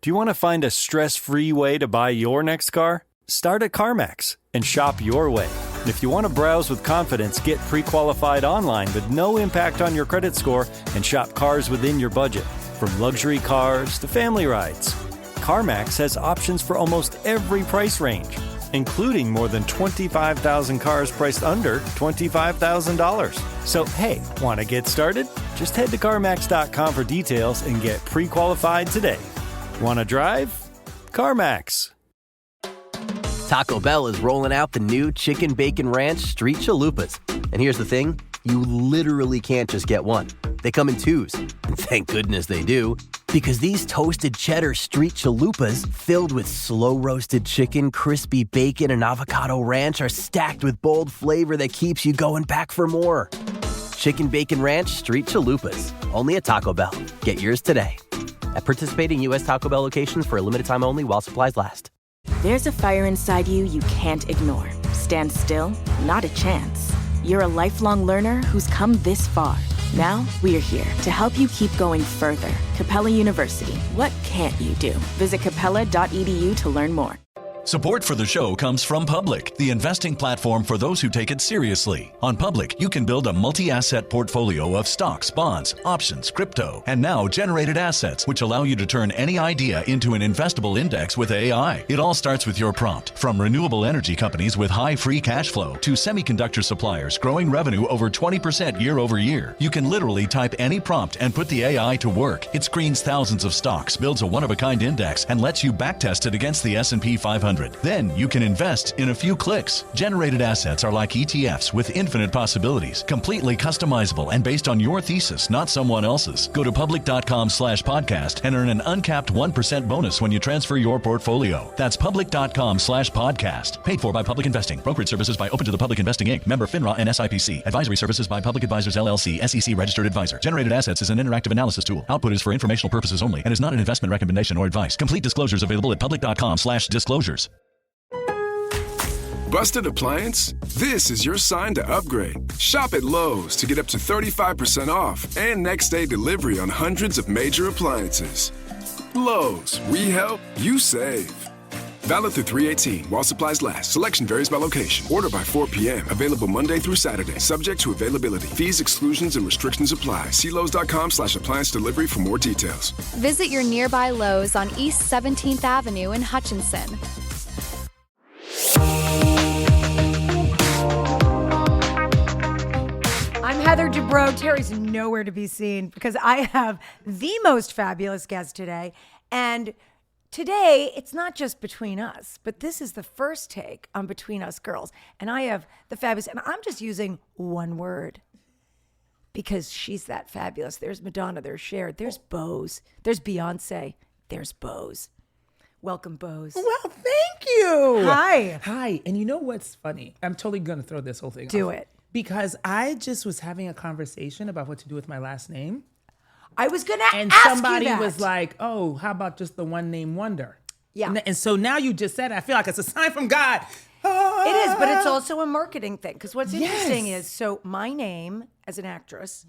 Do you want to find a stress-free way to buy your next car? Start at CarMax and shop your way. If you want to browse with confidence, get pre-qualified online with no impact on your credit score and shop cars within your budget. From luxury cars to family rides, CarMax has options for almost every price range, including more than 25,000 cars priced under $25,000. So, hey, want to get started? Just head to CarMax.com for details and get pre-qualified today. Want to drive? CarMax. Taco Bell is rolling out the new Chicken Bacon Ranch Street Chalupas. And here's the thing, you literally can't just get one. They come in twos. And thank goodness they do. Because these toasted cheddar street chalupas, filled with slow-roasted chicken, crispy bacon, and avocado ranch, are stacked with bold flavor that keeps you going back for more. Chicken Bacon Ranch Street Chalupas. Only at Taco Bell. Get yours today. At participating U.S. Taco Bell locations for a limited time only while supplies last. There's a fire inside you can't ignore. Stand still? Not a chance. You're a lifelong learner who's come this far. Now, we're here to help you keep going further. Capella University. What can't you do? Visit capella.edu to learn more. Support for the show comes from Public, the investing platform for those who take it seriously. On Public, you can build a multi-asset portfolio of stocks, bonds, options, crypto, and now generated assets, which allow you to turn any idea into an investable index with AI. It all starts with your prompt. From renewable energy companies with high free cash flow to semiconductor suppliers growing revenue over 20% year over year, you can literally type any prompt and put the AI to work. It screens thousands of stocks, builds a one-of-a-kind index, and lets you backtest it against the S&P 500. Then you can invest in a few clicks. Generated assets are like ETFs with infinite possibilities, completely customizable and based on your thesis, not someone else's. Go to public.com/podcast and earn an uncapped 1% bonus when you transfer your portfolio. That's public.com/podcast. Paid for by Public Investing. Brokerage services by Open to the Public Investing Inc. Member FINRA and SIPC. Advisory services by Public Advisors LLC, SEC registered advisor. Generated assets is an interactive analysis tool. Output is for informational purposes only and is not an investment recommendation or advice. Complete disclosures available at public.com/disclosures. Busted appliance? This is your sign to upgrade. Shop at Lowe's to get up to 35% off and next day delivery on hundreds of major appliances. Lowe's, we help, you save. Valid through 3/18 while supplies last. Selection varies by location. Order by 4 p.m. Available Monday through Saturday. Subject to availability. Fees, exclusions, and restrictions apply. See Lowe's.com/appliance delivery for more details. Visit your nearby Lowe's on East 17th Avenue in Hutchinson. I'm Heather Dubrow. Terry's nowhere to be seen because I have the most fabulous guest today. And today, it's not just Between Us, but this is the first take on Between Us Girls. And I have the fabulous, and I'm just using one word because she's that fabulous. There's Madonna, there's Cher, there's Bose, there's Beyonce, there's Bose. Welcome, Bose. Well, thank you. Hi. Hi. And you know what's funny? I'm totally going to throw this whole thing off. Do it. Because I just was having a conversation about what to do with my last name. I was going to ask you that. And somebody was like, oh, how about just the one name Wonder? Yeah. And so now you just said it. I feel like it's a sign from God. It is, but it's also a marketing thing. Because what's interesting is, so my name as an actress,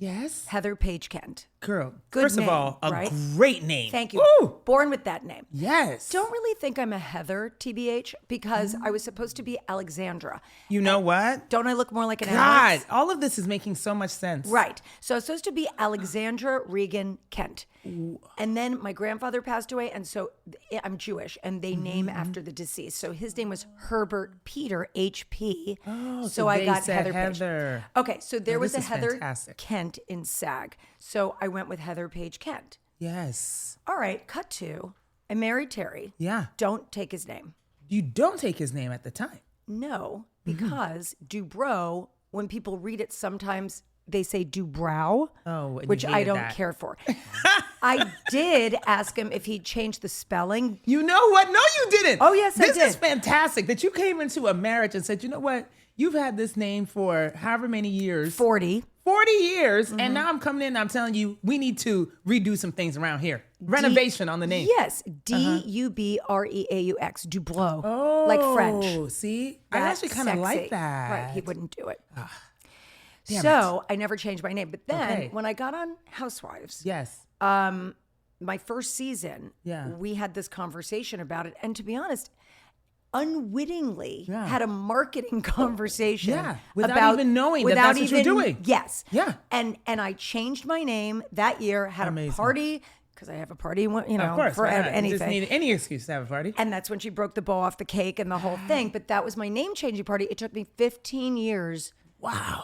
Heather Paige Kent. Girl, Good first name, of all, a right? great name. Thank you. Woo! Born with that name. Yes. Don't really think I'm a Heather, TBH, because I was supposed to be Alexandra. You know what? Don't I look more like an God, Alex? all of this is making so much sense. Right. So I was supposed to be Alexandra Regan Kent. And then my grandfather passed away, and so I'm Jewish, and they name after the deceased. So his name was Herbert Peter, HP. Oh, so I they got said Heather Page. Okay, so there was a this is Heather fantastic. Kent in SAG. So I went with Heather Page Kent. Yes. All right, cut to, I married Terry. Yeah. Don't take his name. You don't take his name at the time. No, because Dubrow, when people read it, sometimes they say Dubrow, which I don't care for. I did ask him if he'd changed the spelling. You know what? No, you didn't. Oh, yes, I did. This is fantastic that you came into a marriage and said, you know what? You've had this name for however many years. 40 years. And now I'm coming in and I'm telling you, we need to redo some things around here. Renovation on the name. Yes. Dubreaux. Dubrow. Oh. Like French. See? That's I actually kind of like that. Right. He wouldn't do it. Damn So I never changed my name. But then Okay. when I got on Housewives. Yes. my first season, Yeah. we had this conversation about it. And to be honest, unwittingly had a marketing conversation. Yeah, without even knowing that that's what you're doing. Yes. Yeah. And I changed my name that year, had Amazing. a party, because I have a party, Of course, for why not? You anything. just need any excuse to have a party. And that's when she broke the bow off the cake and the whole thing. But that was my name changing party. It took me 15 years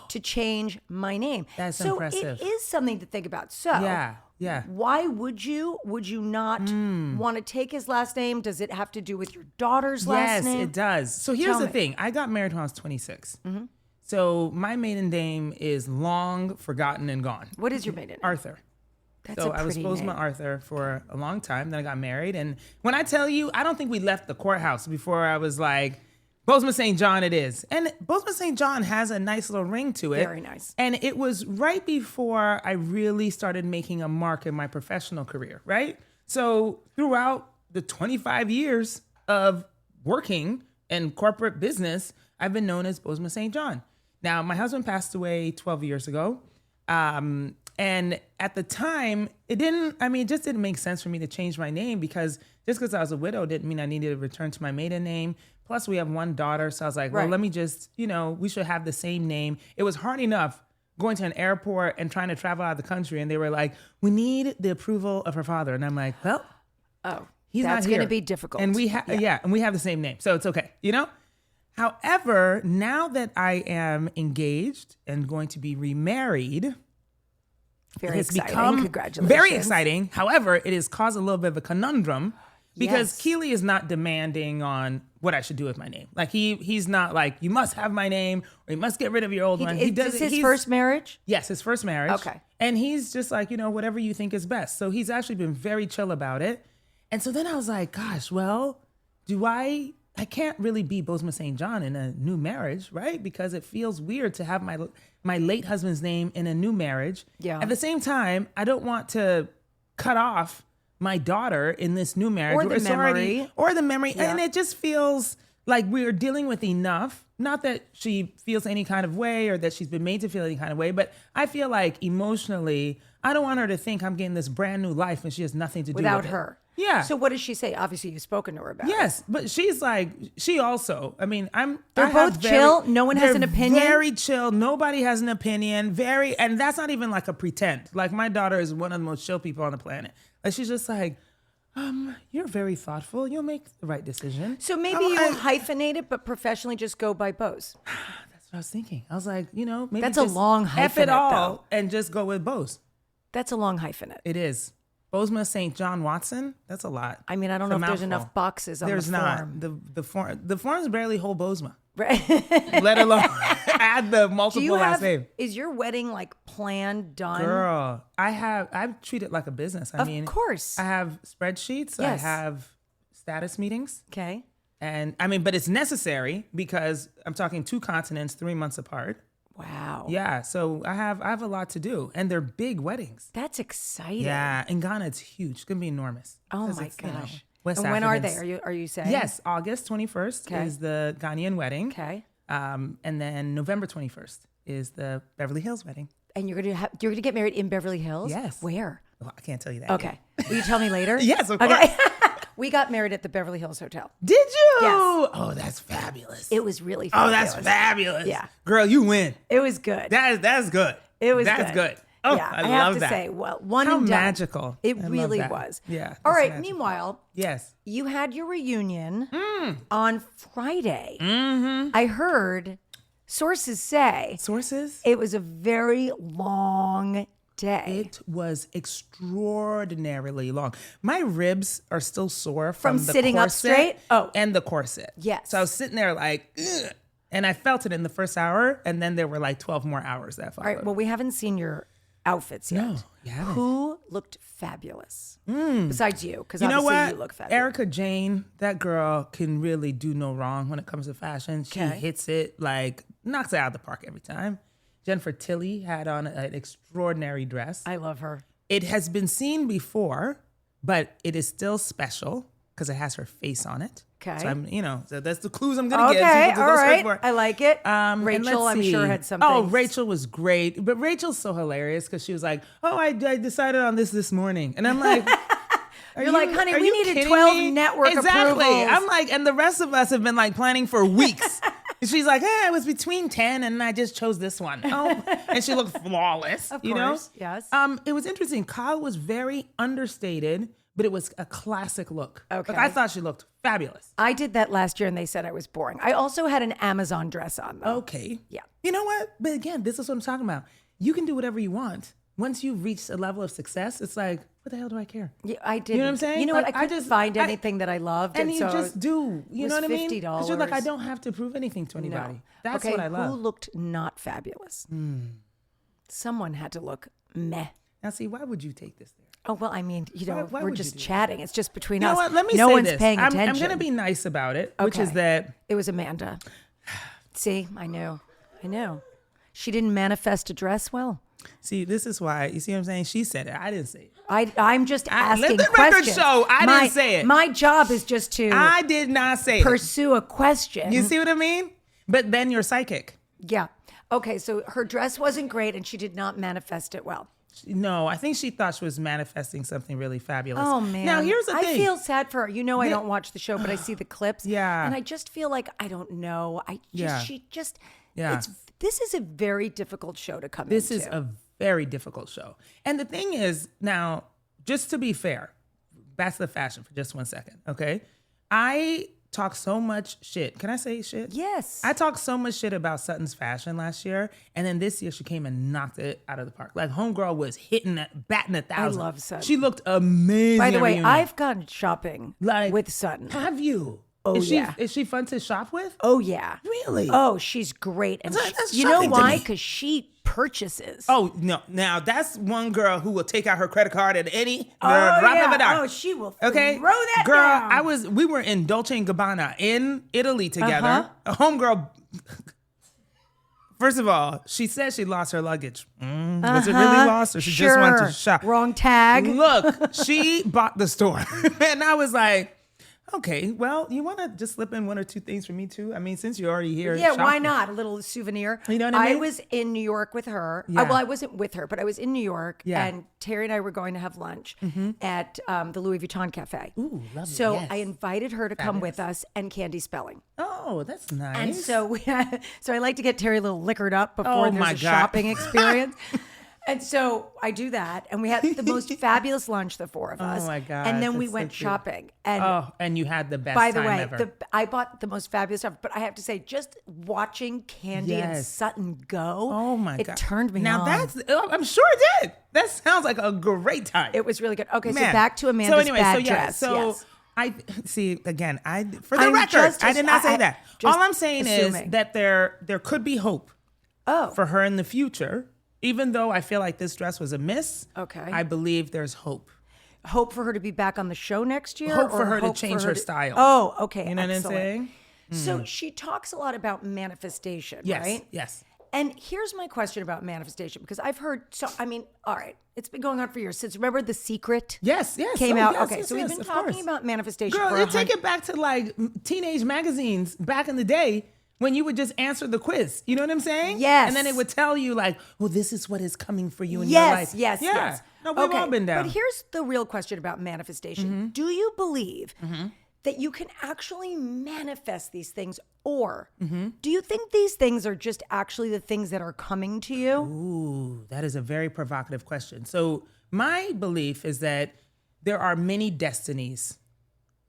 to change my name. That's so impressive. it is something to think about. So Yeah. why would you not want to take his last name? Does it have to do with your daughter's last name? Yes, it does. So here's Tell the me. thing. I got married when I was 26. So my maiden name is long forgotten and gone. What is your maiden name? Arthur. That's So a I was pretty Bozoma name. Arthur for a long time. Then I got married. And when I tell you, I don't think we left the courthouse before I was like, Bozoma Saint John it is. And Bozoma Saint John has a nice little ring to it. Very nice. And it was right before I really started making a mark in my professional career, right? So throughout the 25 years of working in corporate business, I've been known as Bozoma Saint John. Now, my husband passed away 12 years ago. And at the time, it just didn't make sense for me to change my name because just because I was a widow didn't mean I needed to return to my maiden name. Plus, we have one daughter. So I was like, well, let me just, we should have the same name. It was hard enough going to an airport and trying to travel out of the country. And they were like, we need the approval of her father. And I'm like, well, he's not That's here. going to be difficult. And we have, and we have the same name. So it's okay, However, now that I am engaged and going to be remarried, Very it's exciting. become Congratulations. very exciting. However, it has caused a little bit of a conundrum because Yes. Keely is not demanding on what I should do with my name. Like he's not like, you must have my name or you must get rid of your old one. Is this his first marriage? Yes, his first marriage. Okay. And he's just like, whatever you think is best. So he's actually been very chill about it. And so then I was like, gosh, well, I can't really be Bozoma Saint John in a new marriage, right? Because it feels weird to have my late husband's name in a new marriage. Yeah. At the same time, I don't want to cut off my daughter in this new marriage. Or the memory. Yeah. And it just feels like we're dealing with enough. Not that she feels any kind of way or that she's been made to feel any kind of way, but I feel like emotionally, I don't want her to think I'm getting this brand new life and she has nothing to do Without with her. it. Yeah. So what does she say? Obviously, you've spoken to her about it. Yes, but she's like, she also, They're both chill? No one has an opinion? Very chill. Nobody has an opinion. And that's not even like a pretend. Like my daughter is one of the most chill people on the planet. Like she's just like, you're very thoughtful. You'll make the right decision. So maybe you hyphenate it, but professionally just go by Bose. That's what I was thinking. I was like, maybe That's a just long F hyphenate, it all though. and just go with Bose. That's a long hyphenate. It is. Bozoma Saint John Watson. That's a lot. I mean, I don't It's know a if there's mouthful. enough boxes on There's the not. form. The forms barely hold Bozoma, Right. let alone add the Do multiple you last have, name. is your wedding like planned, done? Girl, I've treated it like a business. Of course. I have spreadsheets. I Yes. have status meetings. Okay. And but it's necessary because I'm talking 2 continents, 3 months apart. Wow. Yeah. So I have a lot to do and they're big weddings. That's exciting. Yeah. In Ghana, it's huge. It's going to be enormous. Oh 'Cause my it's, gosh. West And when are they? Africans. Are you saying? Yes. August 21st Okay. is the Ghanaian wedding. Okay. And then November 21st is the Beverly Hills wedding. And you're gonna get married in Beverly Hills? Yes. Where? Well, I can't tell you that. Okay. Will you tell me later? Yes, of course. Okay. We got married at the Beverly Hills Hotel. Did you? Yes. Oh, that's fabulous. It was really Oh, fabulous. that's fabulous. Yeah. Girl, you win. It was good. That's good. It was That's good. Oh, yeah, I have love to that. say, well, one How and done. magical. It I love really that. was. Yeah. All that's right. magical. Meanwhile, Yes. you had your reunion on Friday. Mm-hmm. I heard sources say Sources? it was a very long day. It was extraordinarily long. My ribs are still sore from the sitting up corset straight? Oh. and the corset. Yes. So I was sitting there like, ugh, and I felt it in the first hour, and then there were like 12 more hours that followed. All right. Well, we haven't seen your outfits yet. No, you haven't. Who looked fabulous besides you? Because You know obviously what? you look fabulous. Erica Jane, that girl can really do no wrong when it comes to fashion. She Okay. hits it, like, knocks it out of the park every time. Jennifer Tilly had on an extraordinary dress. I love her. It has been seen before, but it is still special because it has her face on it. Okay. So so that's the clues I'm going to give. Okay. People to All go search right. for. I like it. And Rachel, let's I'm see. sure, had something. Oh, Rachel was great. But Rachel's so hilarious because she was like, oh, I decided on this morning. And I'm like, You're like, honey, we needed 12 network Exactly. approvals. I'm like, and the rest of us have been like planning for weeks. And she's like, it was between 10 and I just chose this one. Oh, and she looked flawless. Of you course, know? yes. It was interesting. Kyle was very understated, but it was a classic look. Okay. Like, I thought she looked fabulous. I did that last year and they said I was boring. I also had an Amazon dress on though. Okay. Yeah. You know what? But again, this is what I'm talking about. You can do whatever you want. Once you've reached a level of success, it's like, what the hell do I care? Yeah, I did. You know what I'm saying? You know Like, what? I couldn't find anything that I loved. And you so just do. You know what I mean? $50. Because you're like, I don't have to prove anything to anybody. No. That's okay, what I love. who looked not fabulous? Someone had to look meh. Now, see, why would you take this there? Oh, well, I mean, Why we're would just you do chatting. It's just between You know us. what? Let me no say one's this. paying I'm attention. going to be nice about it, which is Okay. that It was Amanda. See, I knew. She didn't manifest a dress well. See, this is why. You see what I'm saying? She said it. I didn't say it. I'm just asking let the record questions. show, I didn't say it. My job is just to I did not say it. pursue a question. You see what I mean? But then you're psychic. Yeah. Okay, so her dress wasn't great and she did not manifest it well. No, I think she thought she was manifesting something really fabulous. Oh, man. Now, here's the thing. I feel sad for her. You know I don't watch the show, but I see the clips. Yeah. And I just feel like, I don't know. Yeah. This is a very difficult show to come This into. is a very difficult show. And the thing is, now, just to be fair, back to the fashion for just 1 second, okay? I talk so much shit. Can I say shit? Yes. I talked so much shit about Sutton's fashion last year, and then this year she came and knocked it out of the park. Like, homegirl was batting 1,000. I love Sutton. She looked amazing. By the at way, reunion. I've gone shopping Like, with Sutton. Have you? Oh, is she fun to shop with? Oh, yeah. Really? Oh, she's great. And That's you know shocking to why? me. Because she purchases. Oh, no. Now, that's one girl who will take out her credit card at any Oh, drop yeah. of a dime. Oh, she will Okay, throw that girl, down. we were in Dolce & Gabbana in Italy together. A homegirl, first of all, she said she lost her luggage. Was it really lost or she just wanted to shop? Wrong tag. Look, she bought the store. And I was like, okay, well, you want to just slip in one or two things for me too? I mean, since you're already here. Yeah, why shopping. not? A little souvenir. You know what I mean? I was in New York with her. Yeah. Well, I wasn't with her, but I was in New York, Yeah. and Terry and I were going to have lunch at the Louis Vuitton Cafe. Ooh, lovely. So Yes. I invited her to come with us and Candy Spelling. Oh, that's nice. And so, so I like to get Terry a little liquored up before Oh, there's my a God. shopping experience. And so I do that, and we had the most fabulous lunch, the four of us. my God, And then we that's so went cute. shopping. And and you had the best by the time way, ever. I bought the most fabulous stuff, but I have to say, just watching Candy and Yes. Sutton go, Oh my it God. turned me now on. I'm sure it did. That sounds like a great time. It was really good. Okay, so Man. back to Amanda's bad dress. So Yes. I see again. For the I'm record, just- I did not say I- that. just All I'm saying assuming. is that there could be hope Oh, for her in the future. Even though I feel like this dress was a miss, Okay. I believe there's hope. hope for her to be back on the show next year? Hope for or her to hope change for her style. Oh, okay. You know excellent. what I'm saying? So she talks a lot about manifestation, Yes. right? Yes. And here's my question about manifestation, because I've heard, all right, it's been going on for years. Since, remember The Secret? Yes. Yes. Came Oh, out. yes, Okay, yes, so we've yes, been of talking course. about manifestation Girl, for you take it back to like teenage magazines back in the day when you would just answer the quiz. You know what I'm saying? Yes. And then it would tell you like, well, this is what is coming for you in your life. Yes, Yeah. yes. No, we've all been down. But here's the real question about manifestation. Do you believe that you can actually manifest these things, or do you think these things are just actually the things that are coming to you? Ooh, that is a very provocative question. So my belief is that there are many destinies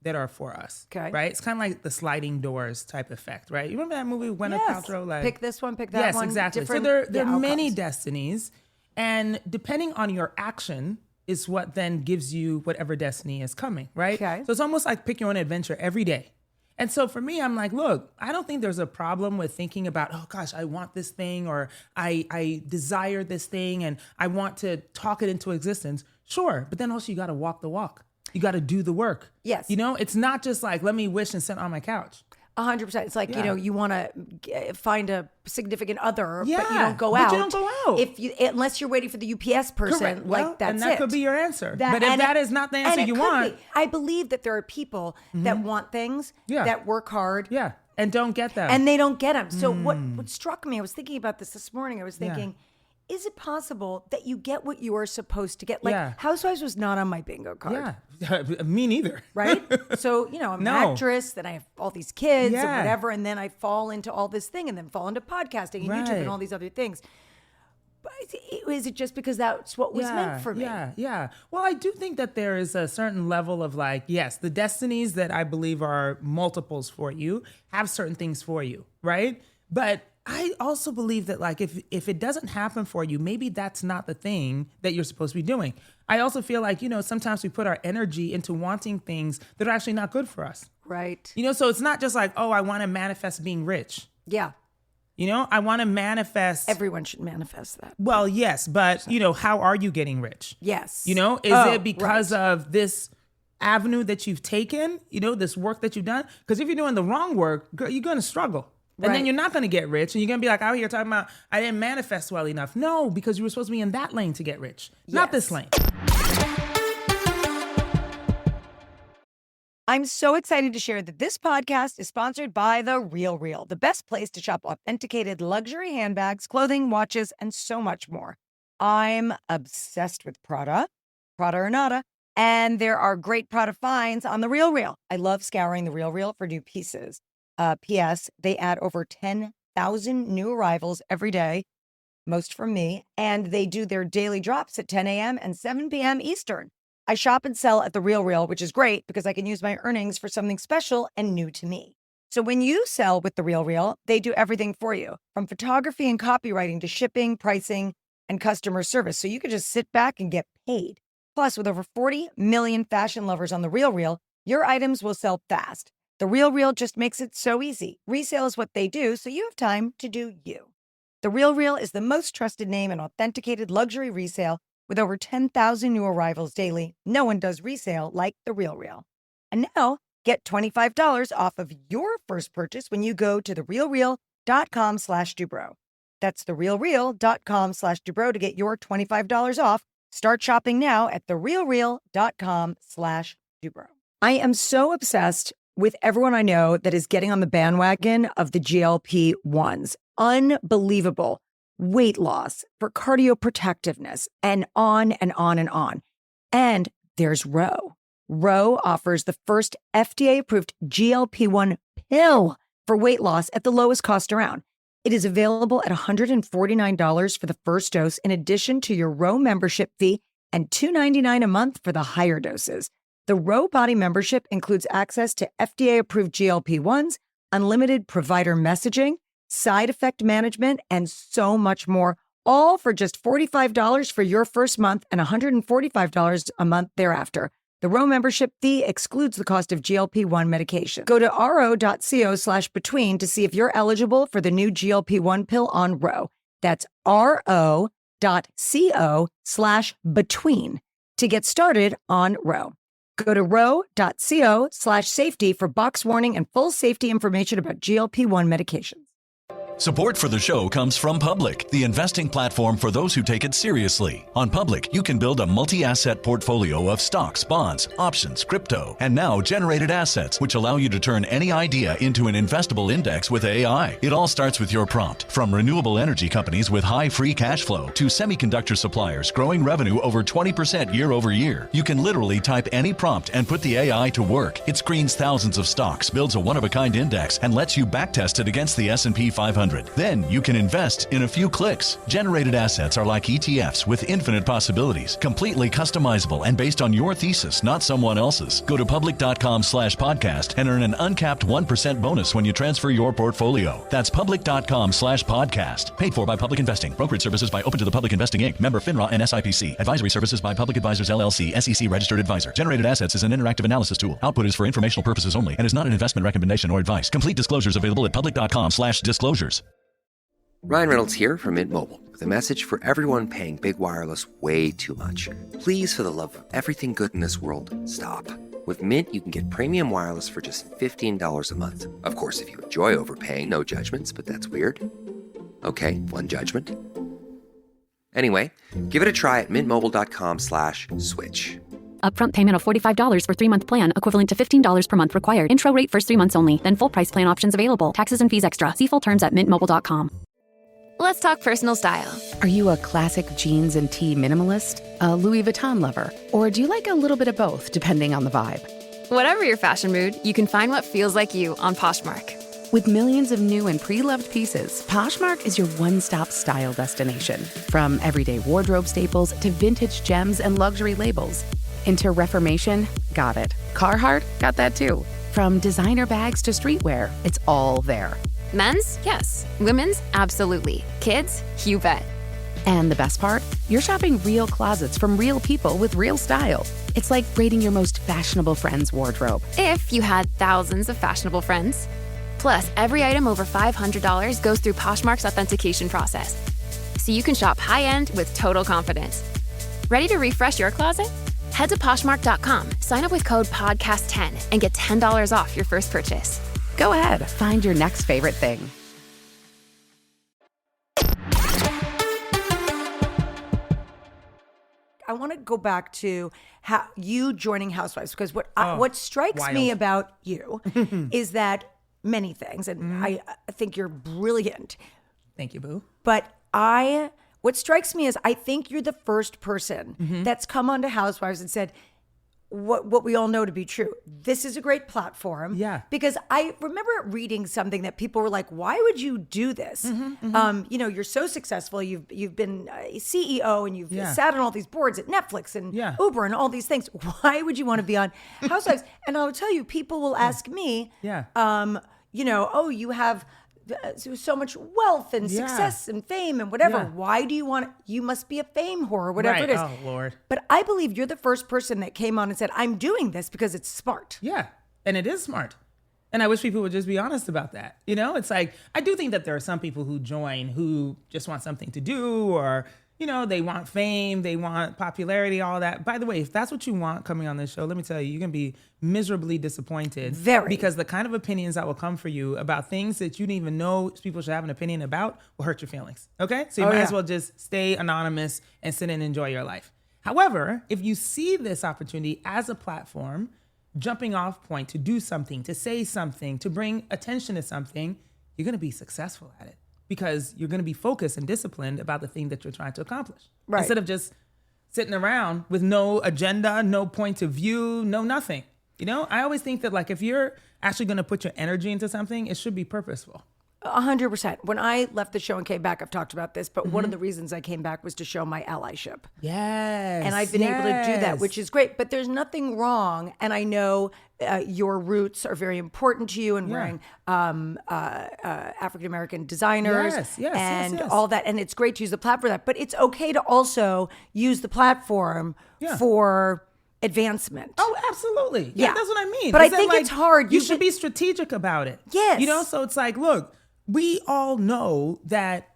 that are for us. Okay. Right? It's kind of like the sliding doors type effect, right? You remember that movie, Gwyneth Yes. Paltrow? Like, Pick this one, pick that yes, one. exactly. So different- there yeah, are many outcomes. destinies, and depending on your action is what then gives you whatever destiny is coming, right? Okay. So it's almost like pick your own adventure every day. And so for me, I'm like, look, I don't think there's a problem with thinking about, oh gosh, I want this thing, or I desire this thing and I want to talk it into existence. Sure, but then also you got to walk the walk. You got to do the work. Yes. You know, it's not just like, let me wish and sit on my couch. 100%. It's like, Yeah. you know, you want to find a significant other, but you Yeah, don't go but out. you don't go out. Unless you're waiting for the UPS person. Correct. Well, Like, that's and that it. could be your answer. But if and that is not the answer and it you could want, be. I believe that there are people that want things, Yeah. that work hard, yeah, and don't get them. and they don't get them. So what struck me, I was thinking about this morning. I was thinking, is it possible that you get what you are supposed to get? Like Housewives was not on my bingo card. Yeah, me neither. Right? So, I'm an actress, then I have all these kids and whatever, and then I fall into all this thing and then fall into podcasting and YouTube and all these other things. But is it just because that's what was meant for me? Yeah. Well, I do think that there is a certain level of yes, the destinies that I believe are multiples for you have certain things for you, right? But I also believe that if it doesn't happen for you, maybe that's not the thing that you're supposed to be doing. I also feel like, sometimes we put our energy into wanting things that are actually not good for us. Right. So it's not just I want to manifest being rich. Yeah. I want to manifest. Everyone should manifest that. Well, yes, but how are you getting rich? Yes. Is it because of this avenue that you've taken, this work that you've done? Because if you're doing the wrong work, girl, you're going to struggle. And then you're not going to get rich. And you're going to be out here talking about, I didn't manifest well enough. No, because you were supposed to be in that lane to get rich, not this lane. I'm so excited to share that this podcast is sponsored by The Real Real, the best place to shop authenticated luxury handbags, clothing, watches, and so much more. I'm obsessed with Prada or nada, and there are great Prada finds on The Real Real. I love scouring The Real Real for new pieces. P.S. They add over 10,000 new arrivals every day, most from me, and they do their daily drops at 10 a.m. and 7 p.m. Eastern. I shop and sell at The Real Real, which is great because I can use my earnings for something special and new to me. So when you sell with The Real Real, they do everything for you, from photography and copywriting to shipping, pricing, and customer service. So you can just sit back and get paid. Plus, with over 40 million fashion lovers on The Real Real, your items will sell fast. The Real Real just makes it so easy. Resale is what they do, so you have time to do you. The Real Real is the most trusted name in authenticated luxury resale with over 10,000 new arrivals daily. No one does resale like The Real Real. And now, get $25 off of your first purchase when you go to therealreal.com/Dubrow. That's therealreal.com/Dubrow to get your $25 off. Start shopping now at therealreal.com/Dubrow. I am so obsessed with everyone I know that is getting on the bandwagon of the GLP-1s. Unbelievable weight loss for cardioprotectiveness and on and on and on. And there's Ro. Ro offers the first FDA-approved GLP-1 pill for weight loss at the lowest cost around. It is available at $149 for the first dose, in addition to your Ro membership fee, and $299 a month for the higher doses. The Ro Body membership includes access to FDA-approved GLP-1s, unlimited provider messaging, side effect management, and so much more, all for just $45 for your first month and $145 a month thereafter. The Ro membership fee excludes the cost of GLP-1 medication. Go to ro.co/between to see if you're eligible for the new GLP-1 pill on Ro. That's ro.co/between to get started on Ro. Go to ro.co/safety for box warning and full safety information about GLP-1 medications. Support for the show comes from Public, the investing platform for those who take it seriously. On Public, you can build a multi-asset portfolio of stocks, bonds, options, crypto, and now generated assets, which allow you to turn any idea into an investable index with AI. It all starts with your prompt. From renewable energy companies with high free cash flow to semiconductor suppliers growing revenue over 20% year over year, you can literally type any prompt and put the AI to work. It screens thousands of stocks, builds a one-of-a-kind index, and lets you backtest it against the S&P 500. Then you can invest in a few clicks. Generated assets are like ETFs with infinite possibilities, completely customizable and based on your thesis, not someone else's. Go to public.com/podcast and earn an uncapped 1% bonus when you transfer your portfolio. That's public.com/podcast. Paid for by Public Investing. Brokerage services by Open to the Public Investing Inc. Member FINRA and SIPC. Advisory services by Public Advisors LLC, SEC registered advisor. Generated assets is an interactive analysis tool. Output is for informational purposes only and is not an investment recommendation or advice. Complete disclosures available at public.com/disclosures. Ryan Reynolds here from Mint Mobile with a message for everyone paying big wireless way too much. Please, for the love of everything good in this world, stop. With Mint, you can get premium wireless for just $15 a month. Of course, if you enjoy overpaying, no judgments, but that's weird. Okay, one judgment. Anyway, give it a try at mintmobile.com/switch. Upfront payment of $45 for 3-month plan, equivalent to $15 per month required. Intro rate first 3 months only, then full price plan options available. Taxes and fees extra. See full terms at mintmobile.com. Let's talk personal style. Are you a classic jeans and tee minimalist? A Louis Vuitton lover? Or do you like a little bit of both, depending on the vibe? Whatever your fashion mood, you can find what feels like you on Poshmark. With millions of new and pre-loved pieces, Poshmark is your one-stop style destination. From everyday wardrobe staples to vintage gems and luxury labels. Into Reformation? Got it. Carhartt? Got that too. From designer bags to streetwear, it's all there. Men's? Yes. Women's? Absolutely. Kids? You bet. And the best part? You're shopping real closets from real people with real style. It's like rating your most fashionable friend's wardrobe. If you had thousands of fashionable friends. Plus, every item over $500 goes through Poshmark's authentication process. So you can shop high-end with total confidence. Ready to refresh your closet? Head to Poshmark.com, sign up with code PODCAST10, and get $10 off your first purchase. Go ahead, find your next favorite thing. I want to go back to how you joining Housewives, because what strikes me about you is that many things, and I think you're brilliant. Thank you, boo. But what strikes me is I think you're the first person that's come onto Housewives and said what we all know to be true. This is a great platform. Yeah. Because I remember reading something that people were like, why would you do this? You're so successful. You've been a CEO and you've sat on all these boards at Netflix and Uber and all these things. Why would you want to be on Housewives? And I'll tell you, people will ask me, you have so much wealth and success and fame and whatever. Why do you want you must be a fame whore or whatever it is. Oh, Lord. But I believe you're the first person that came on and said, I'm doing this because it's smart. Yeah. And it is smart. And I wish people would just be honest about that. You know, it's like, I do think that there are some people who join who just want something to do, or, they want fame, they want popularity, all that. By the way, if that's what you want coming on this show, let me tell you, you're going to be miserably disappointed. Very. Because the kind of opinions that will come for you about things that you didn't even know people should have an opinion about will hurt your feelings. Okay? So you might as well just stay anonymous and sit and enjoy your life. However, if you see this opportunity as a platform, jumping off point to do something, to say something, to bring attention to something, you're going to be successful at it. Because you're going to be focused and disciplined about the thing that you're trying to accomplish. Right. Instead of just sitting around with no agenda, no point of view, no nothing. I always think that if you're actually going to put your energy into something, it should be purposeful. 100%. When I left the show and came back, I've talked about this, but one of the reasons I came back was to show my allyship. Yes. And I've been able to do that, which is great. But there's nothing wrong. And I know your roots are very important to you, and wearing African-American designers and all that. And it's great to use the platform for that. But it's okay to also use the platform for advancement. Oh, absolutely. Yeah, that's what I mean. But I think it's hard. You should be strategic about it. Yes. So it's like, look, we all know that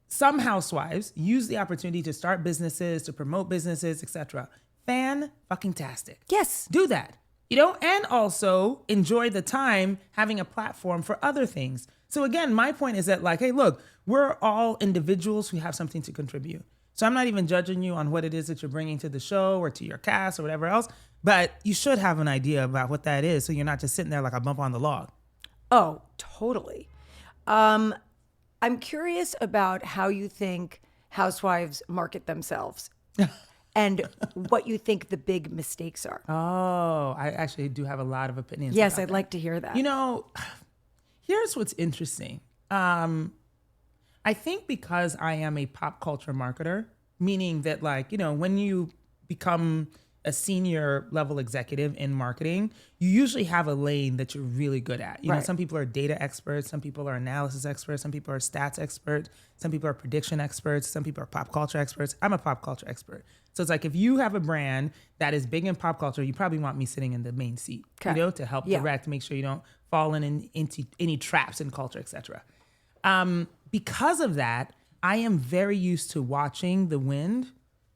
some housewives use the opportunity to start businesses, to promote businesses, etc. Fan-fucking-tastic. Yes. Do that. And also enjoy the time having a platform for other things. So again, my point is that hey, look, we're all individuals who have something to contribute. So I'm not even judging you on what it is that you're bringing to the show or to your cast or whatever else, but you should have an idea about what that is, so you're not just sitting there like a bump on the log. Oh, totally. I'm curious about how you think housewives market themselves and what you think the big mistakes are. Oh, I actually do have a lot of opinions. Yes, I'd like to hear that. Here's what's interesting. I think because I am a pop culture marketer, meaning that when you become a senior level executive in marketing, you usually have a lane that you're really good at. Some people are data experts, some people are analysis experts, some people are stats experts, some people are prediction experts, some people are pop culture experts. I'm a pop culture expert. So it's if you have a brand that is big in pop culture, you probably want me sitting in the main seat, to help direct, make sure you don't fall into any traps in culture, etc. Because of that, I am very used to watching the wind,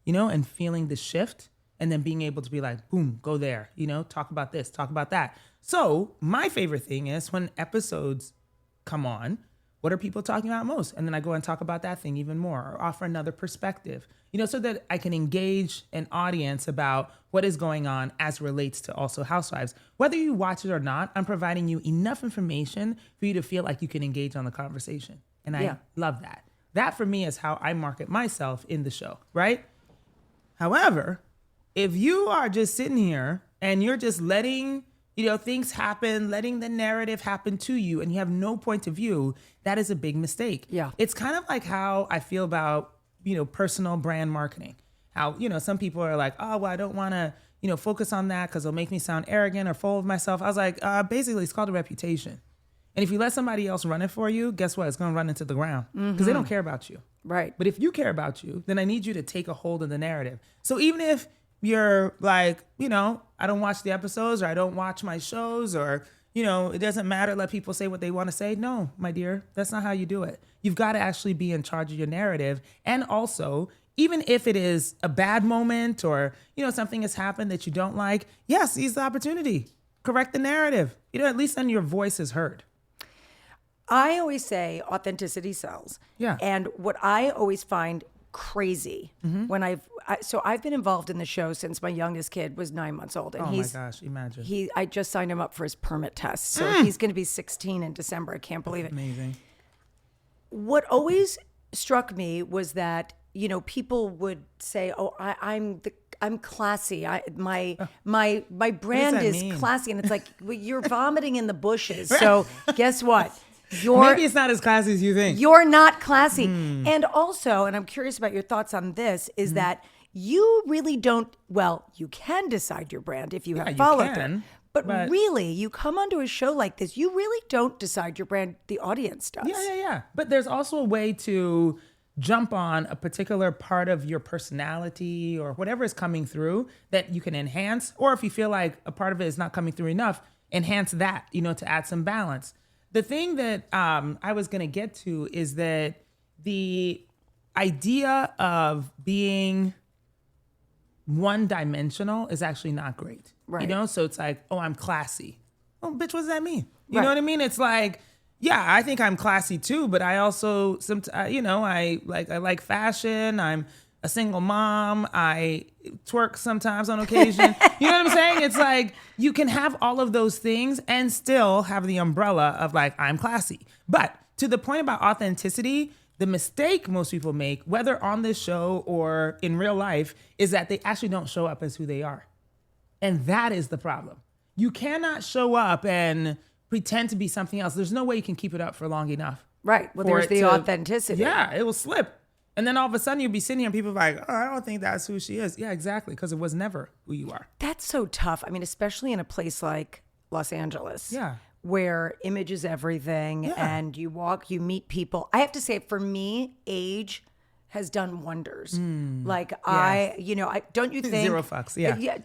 and feeling the shift, and then being able to be like, boom, go there, talk about this, talk about that. So my favorite thing is when episodes come on, what are people talking about most? And then I go and talk about that thing even more, or offer another perspective, so that I can engage an audience about what is going on as relates to also Housewives. Whether you watch it or not, I'm providing you enough information for you to feel like you can engage on the conversation. And I love that. That for me is how I market myself in the show, right? However, if you are just sitting here and you're just letting, things happen, letting the narrative happen to you, and you have no point of view, that is a big mistake. Yeah. It's kind of like how I feel about, personal brand marketing. How, some people are like, oh, well, I don't want to, focus on that because it'll make me sound arrogant or full of myself. I was like, basically, it's called a reputation. And if you let somebody else run it for you, guess what? It's going to run into the ground because they don't care about you. Right. But if you care about you, then I need you to take a hold of the narrative. So even if you're like, I don't watch the episodes or I don't watch my shows or, it doesn't matter, let people say what they want to say. No, my dear, that's not how you do it. You've got to actually be in charge of your narrative. And also, even if it is a bad moment or, something has happened that you don't like, yes, seize the opportunity. Correct the narrative. At least then your voice is heard. I always say authenticity sells. Yeah. And what I always find crazy when I've been involved in the show since my youngest kid was 9 months old. And oh my gosh, imagine. I just signed him up for his permit test. So he's going to be 16 in December. I can't believe it. Amazing. What always struck me was that, people would say, oh, I'm classy. My brand is mean? classy. And it's like, well, you're vomiting in the bushes. So guess what? Maybe it's not as classy as you think. You're not classy. And also, and I'm curious about your thoughts on this, is that you really don't, you can decide your brand if you have followed it. But really, you come onto a show like this, you really don't decide your brand. The audience does. Yeah. But there's also a way to jump on a particular part of your personality or whatever is coming through that you can enhance. Or if you feel like a part of it is not coming through enough, enhance that, to add some balance. The thing that I was going to get to is that the idea of being one-dimensional is actually not great. Right. So it's like, oh, I'm classy. Oh, bitch, what does that mean? You know what I mean? It's like, yeah, I think I'm classy too, but I also, I like fashion. I'm a single mom. I twerk sometimes on occasion. You know what I'm saying? It's like you can have all of those things and still have the umbrella of like, I'm classy. But to the point about authenticity, the mistake most people make, whether on this show or in real life, is that they actually don't show up as who they are. And that is the problem. You cannot show up and pretend to be something else. There's no way you can keep it up for long enough. Right. Well, there's the authenticity. Yeah, it will slip. And then all of a sudden you'll be sitting here and people are like, oh, I don't think that's who she is. Yeah, exactly. Because it was never who you are. That's so tough. I mean, especially in a place like Los Angeles. Yeah. Where image is everything and you meet people. I have to say, for me, age has done wonders. Like don't you think? Zero fucks, yeah.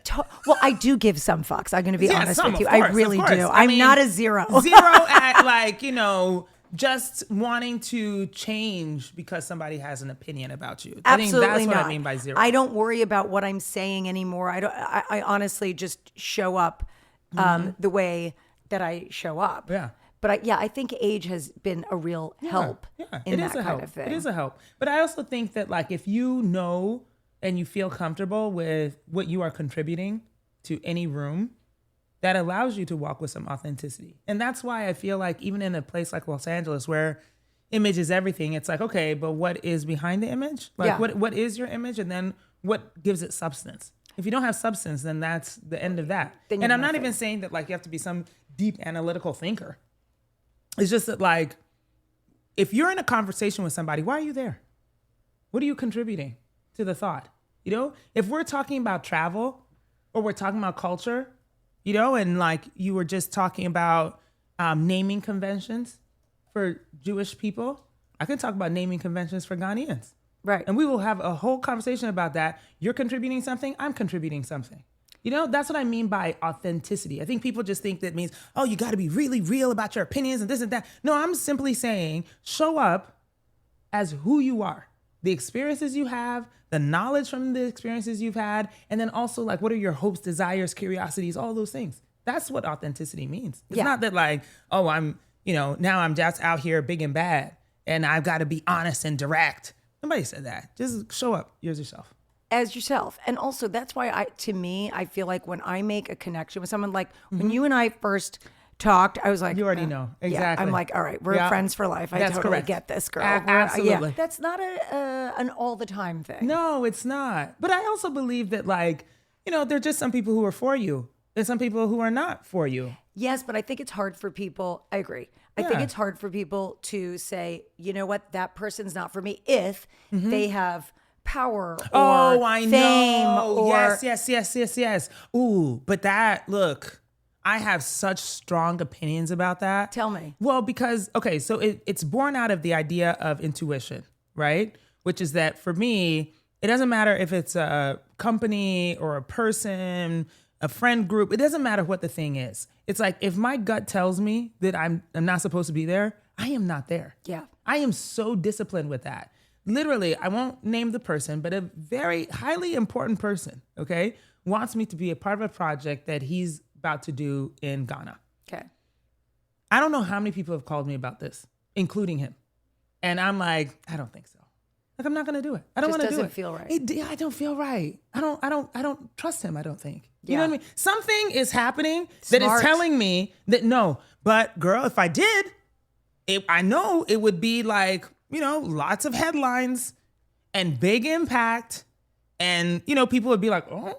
Well, I do give some fucks. I'm going to be honest with you. Course, I really do. I mean, not a zero. Zero at just wanting to change because somebody has an opinion about you. Absolutely I think that's not. what I mean by zero. I don't worry about what I'm saying anymore. I honestly just show up the way that I show up. Yeah. But I think age has been a real help in that kind of thing. It is a help. But I also think that if you know and you feel comfortable with what you are contributing to any room, that allows you to walk with some authenticity. And that's why I feel like even in a place like Los Angeles where image is everything, it's like, okay, but what is behind the image? What is your image? And then what gives it substance? If you don't have substance, then that's the end of that. And I'm not even saying that you have to be some deep analytical thinker. It's just that if you're in a conversation with somebody, why are you there? What are you contributing to the thought? If we're talking about travel or we're talking about culture, and you were just talking about naming conventions for Jewish people, I can talk about naming conventions for Ghanaians. Right. And we will have a whole conversation about that. You're contributing something, I'm contributing something. That's what I mean by authenticity. I think people just think that means, oh, you got to be really real about your opinions and this and that. No, I'm simply saying show up as who you are. The experiences you have, the knowledge from the experiences you've had, and then also what are your hopes, desires, curiosities, all those things. That's what authenticity means. It's not that oh, I'm, now I'm just out here big and bad and I've got to be honest and direct. Nobody said that. Just show up as yourself. As yourself. And also that's why I feel like when I make a connection with someone, when you and I first talked, I was like, You already know. Exactly. Yeah, I'm like, all right, we're friends for life. I That's totally correct. get this, girl. Absolutely. Yeah, that's not an all the time thing. No, it's not. But I also believe that, like, there are just some people who are for you. There's some people who are not for you. Yes, but I think it's hard for people. I agree. I think it's hard for people to say, you know what, that person's not for me if they have power or fame. Or Yes. Ooh, but look, I have such strong opinions about that. Tell me. Well, because, okay, so it's born out of the idea of intuition, right? Which is that for me, it doesn't matter if it's a company or a person, a friend group. It doesn't matter what the thing is. It's like, if my gut tells me that I'm not supposed to be there, I am not there. Yeah. I am so disciplined with that. Literally, I won't name the person, but a very highly important person, okay, wants me to be a part of a project that he's about to do in Ghana. Okay. I don't know how many people have called me about this, including him. And I'm like, I don't think so. Like, I'm not going to do it. I don't want to do it. Doesn't feel right. I don't feel right. I don't trust him, I don't think. You know what I mean? Something is happening that is telling me that no. But girl, if I did, I know it would be like, lots of headlines and big impact. And, people would be like, oh,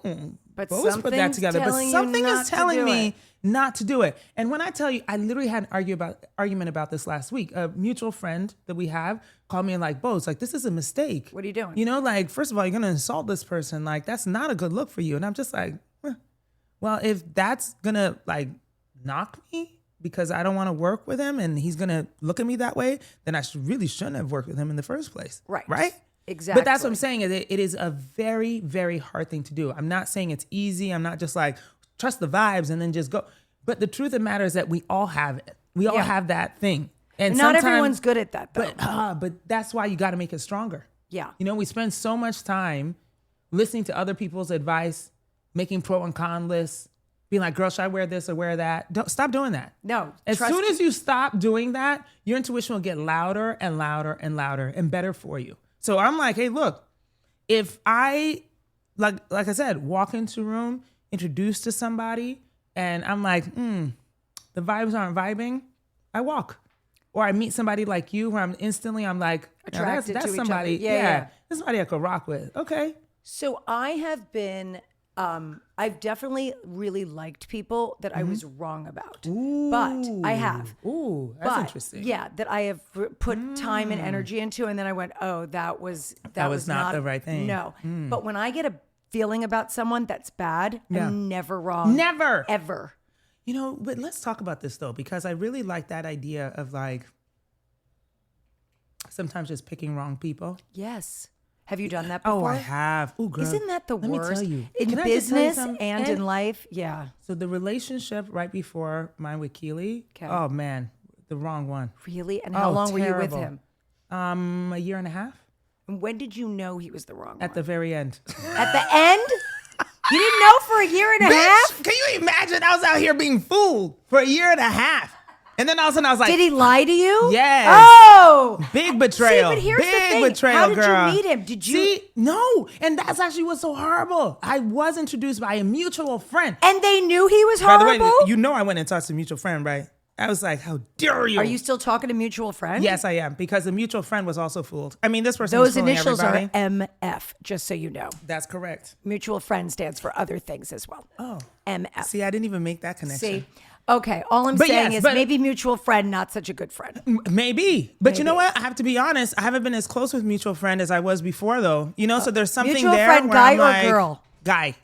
but Bo's put that together. But something is telling me not to do it. And when I tell you, I literally had an argument about this last week. A mutual friend that we have called me and like, Bo, it's like, this is a mistake. What are you doing? Like, first of all, you're going to insult this person. Like, that's not a good look for you. And I'm just like, well, if that's going to like knock me because I don't want to work with him and he's going to look at me that way, then I really shouldn't have worked with him in the first place. Right? Exactly. But that's what I'm saying. It is a very, very hard thing to do. I'm not saying it's easy. I'm not just like, trust the vibes and then just go. But the truth of the matter is that we all have it. We all have that thing. And not everyone's good at that, though. But that's why you got to make it stronger. Yeah. We spend so much time listening to other people's advice, making pro and con lists, being like, girl, should I wear this or wear that? Don't stop doing that. No. As soon as you stop doing that, your intuition will get louder and louder and louder and better for you. So I'm like, hey, look, if I, like I said, walk into a room, introduced to somebody, and I'm like, the vibes aren't vibing, I walk. Or I meet somebody like you where I'm like, attracted that's to somebody, each other. Yeah. That's somebody I could rock with. Okay. So I have been, I've definitely really liked people that I was wrong about. Ooh. But I have. Ooh, that's interesting. Yeah, that I have put time and energy into, and then I went, oh, that was not the right thing. No. But when I get a feeling about someone that's bad, I'm never wrong. Never. Ever. But let's talk about this though, because I really like that idea of like sometimes just picking wrong people. Yes. Have you done that before? Oh, I have. Oh, girl. Isn't that the worst? Let me tell you. In business and in life? Yeah. So the relationship right before mine with Keely, oh man, the wrong one. Really? And how long were you with him? A year and a half. And when did you know he was the wrong one? At the very end. At the end? You didn't know for a year and a half? Can you imagine? I was out here being fooled for a year and a half. And then all of a sudden I was like, did he lie to you? Yes. Oh. Big betrayal. See, but here's the thing. Betrayal, how did girl. you meet him? Did you? See, no. And that's actually what's so horrible. I was introduced by a mutual friend. And they knew he was horrible? By the way, I went and talked to a mutual friend, right? I was like, how dare you? Are you still talking to mutual friend? Yes, I am. Because the mutual friend was also fooled. I mean, this person was fooling initials everybody. are MF, just so you know. That's correct. Mutual friend stands for other things as well. Oh. MF. See, I didn't even make that connection. See? Okay, all I'm saying is maybe mutual friend, not such a good friend. Maybe. But you know what? I have to be honest. I haven't been as close with mutual friend as I was before, though. So there's something mutual there friend, where guy I'm or like, girl? Guy.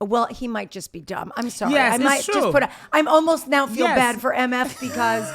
Well, he might just be dumb. I'm sorry. Yes, I might it's true. just I'm almost now feel bad for MF because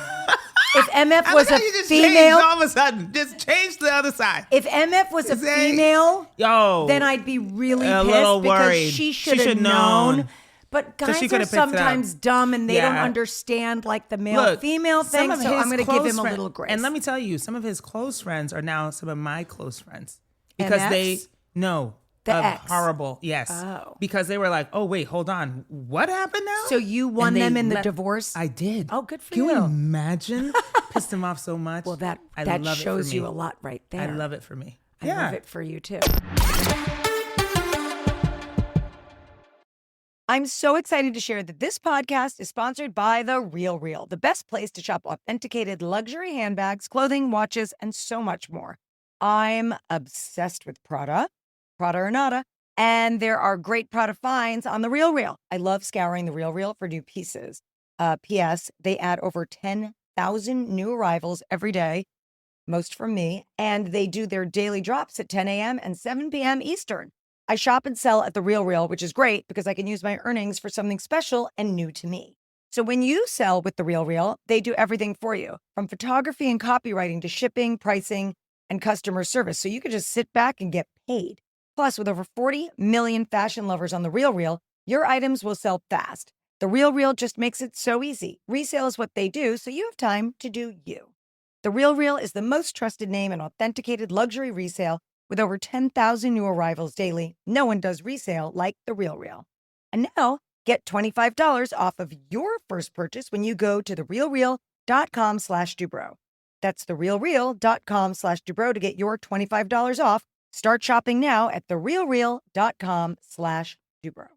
if MF was a you just female, all of a sudden, just change the other side. If MF was a female, then I'd be really pissed little worried. Because she should have known. But guys are sometimes dumb and they don't understand like the male-female thing, so I'm going to give him a little grace. And let me tell you, some of his close friends are now some of my close friends. Because they know the ex. Horrible, yes. Oh. Because they were like, oh, wait, hold on. What happened now? So you won them in the divorce? I did. Oh, good for you. Can you imagine? Pissed him off so much. Well, that shows you a lot right there. I love it for me. I love it for you, too. I'm so excited to share that this podcast is sponsored by The Real Real, the best place to shop authenticated luxury handbags, clothing, watches, and so much more. I'm obsessed with Prada or nada, and there are great Prada finds on The Real Real. I love scouring The Real Real for new pieces. P.S. They add over 10,000 new arrivals every day, most from me, and they do their daily drops at 10 a.m. and 7 p.m. Eastern. I shop and sell at The Real Real, which is great because I can use my earnings for something special and new to me. So when you sell with The Real Real, they do everything for you, from photography and copywriting to shipping, pricing, and customer service. So you can just sit back and get paid. Plus, with over 40 million fashion lovers on The Real Real, your items will sell fast. The Real Real just makes it so easy. Resale is what they do, so you have time to do you. The Real Real is the most trusted name in authenticated luxury resale. With over 10,000 new arrivals daily, no one does resale like The Real Real. And now, get $25 off of your first purchase when you go to therealreal.com/Dubrow. That's therealreal.com/Dubrow to get your $25 off. Start shopping now at therealreal.com/Dubrow.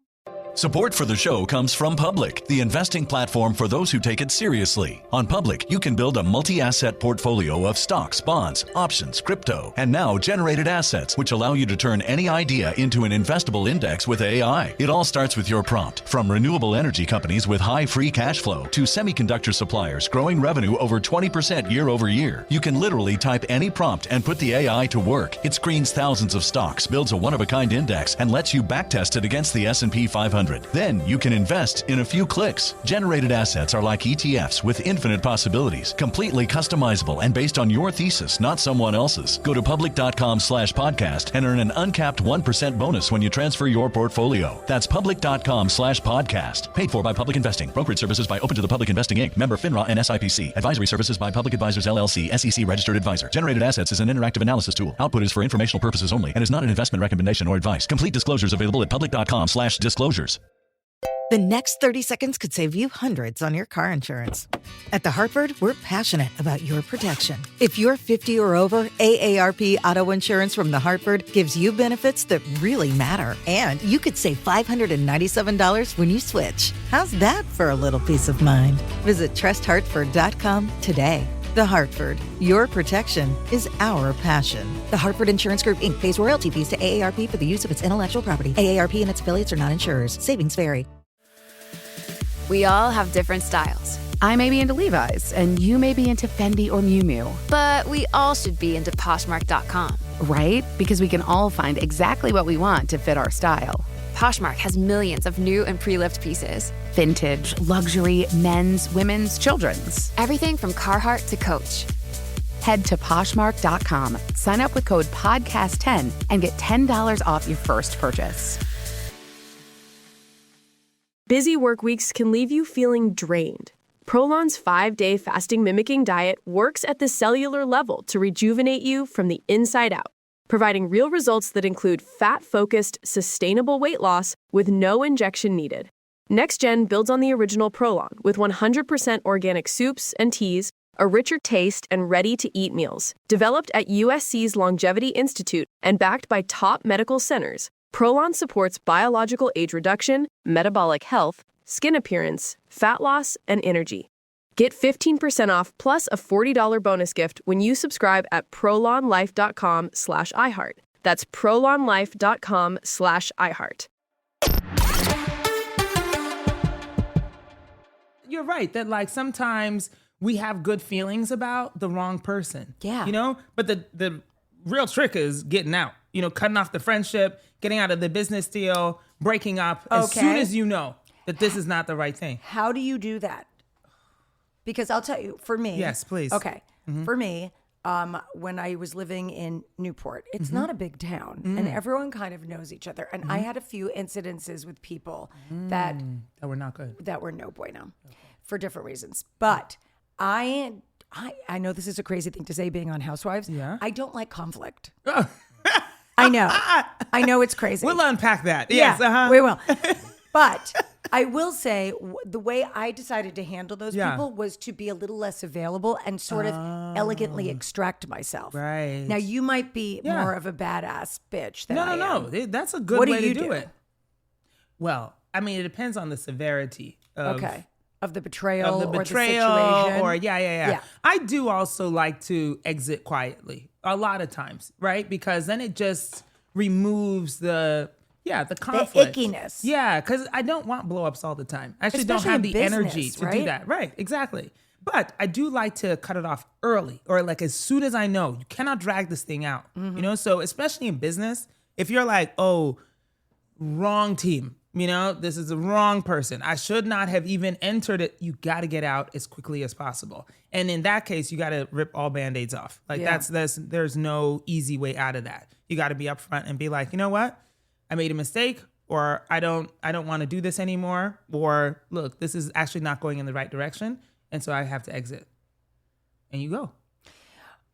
Support for the show comes from Public, the investing platform for those who take it seriously. On Public, you can build a multi-asset portfolio of stocks, bonds, options, crypto, and now generated assets, which allow you to turn any idea into an investable index with AI. It all starts with your prompt. From renewable energy companies with high free cash flow to semiconductor suppliers growing revenue over 20% year over year, you can literally type any prompt and put the AI to work. It screens thousands of stocks, builds a one-of-a-kind index, and lets you backtest it against the S&P 500. Then you can invest in a few clicks. Generated assets are like ETFs with infinite possibilities, completely customizable and based on your thesis, not someone else's. Go to public.com/podcast and earn an uncapped 1% bonus when you transfer your portfolio. That's public.com/podcast. Paid for by Public Investing. Brokerage services by Open to the Public Investing Inc. Member FINRA and SIPC. Advisory services by Public Advisors LLC, SEC registered advisor. Generated assets is an interactive analysis tool. Output is for informational purposes only and is not an investment recommendation or advice. Complete disclosures available at public.com/disclosures. The next 30 seconds could save you hundreds on your car insurance. At The Hartford, we're passionate about your protection. If you're 50 or over, AARP Auto Insurance from The Hartford gives you benefits that really matter. And you could save $597 when you switch. How's that for a little peace of mind? Visit trusthartford.com today. The Hartford, your protection is our passion. The Hartford Insurance Group, Inc. pays royalty fees to AARP for the use of its intellectual property. AARP and its affiliates are not insurers. Savings vary. We all have different styles. I may be into Levi's, and you may be into Fendi or Miu Miu. But we all should be into Poshmark.com. Right? Because we can all find exactly what we want to fit our style. Poshmark has millions of new and pre-lived pieces. Vintage, luxury, men's, women's, children's. Everything from Carhartt to Coach. Head to Poshmark.com, sign up with code PODCAST10, and get $10 off your first purchase. Busy work weeks can leave you feeling drained. Prolon's 5-day fasting mimicking diet works at the cellular level to rejuvenate you from the inside out, providing real results that include fat-focused, sustainable weight loss with no injection needed. NextGen builds on the original Prolon with 100% organic soups and teas, a richer taste, and ready-to-eat meals. Developed at USC's Longevity Institute and backed by top medical centers, Prolon supports biological age reduction, metabolic health, skin appearance, fat loss, and energy. Get 15% off plus a $40 bonus gift when you subscribe at prolonlife.com/iHeart. That's prolonlife.com/iHeart. You're right that like sometimes we have good feelings about the wrong person. Yeah. You know, but the real trick is getting out, you know, cutting off the friendship, getting out of the business deal, breaking up as soon as you know that this is not the right thing. How do you do that? Because I'll tell you, for me. Yes, please. Okay. For me, when I was living in Newport, it's not a big town and everyone kind of knows each other. And I had a few incidences with people that were not good. That were no bueno for different reasons. But I know this is a crazy thing to say being on Housewives. Yeah. I don't like conflict. I know it's crazy. We'll unpack that. Yes, we will. But I will say the way I decided to handle those people was to be a little less available and sort of elegantly extract myself. Right. Now, you might be more of a badass bitch than I am. No. That's a good way to do it. Well, I mean, it depends on the severity of the betrayal, or the situation. Yeah. I do also like to exit quietly a lot of times, right? Because then it just removes the conflict. The ickiness. Yeah, because I don't want blow-ups all the time. I actually don't have the energy to do that. Right, exactly. But I do like to cut it off early, or like as soon as I know. You cannot drag this thing out, you know? So especially in business, if you're like, oh, wrong team, you know, this is the wrong person, I should not have even entered it, you got to get out as quickly as possible. And in that case, you got to rip all Band-Aids off. Like there's no easy way out of that. You got to be upfront and be like, you know what? I made a mistake, or I don't want to do this anymore, or look, this is actually not going in the right direction, and so I have to exit. And you go.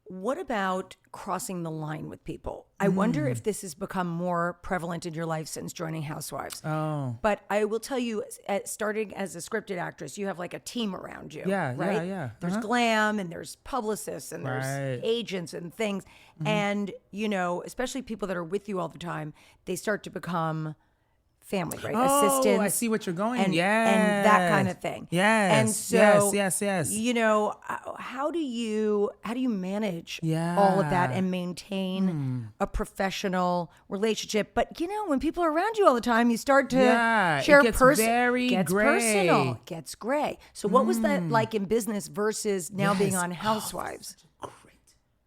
What about crossing the line with people? I wonder if this has become more prevalent in your life since joining Housewives. Oh. But I will tell you, starting as a scripted actress, you have like a team around you. Right? Yeah. There's glam, and there's publicists, and there's agents and things. And, you know, especially people that are with you all the time, they start to become family, right? Assistants. I see what you're going. And that kind of thing. Yes. And so, yes. You know, how do you manage all of that and maintain a professional relationship? But you know, when people are around you all the time, you start to share personal. It gets gray. So, what was that like in business versus now being on Housewives? That's a great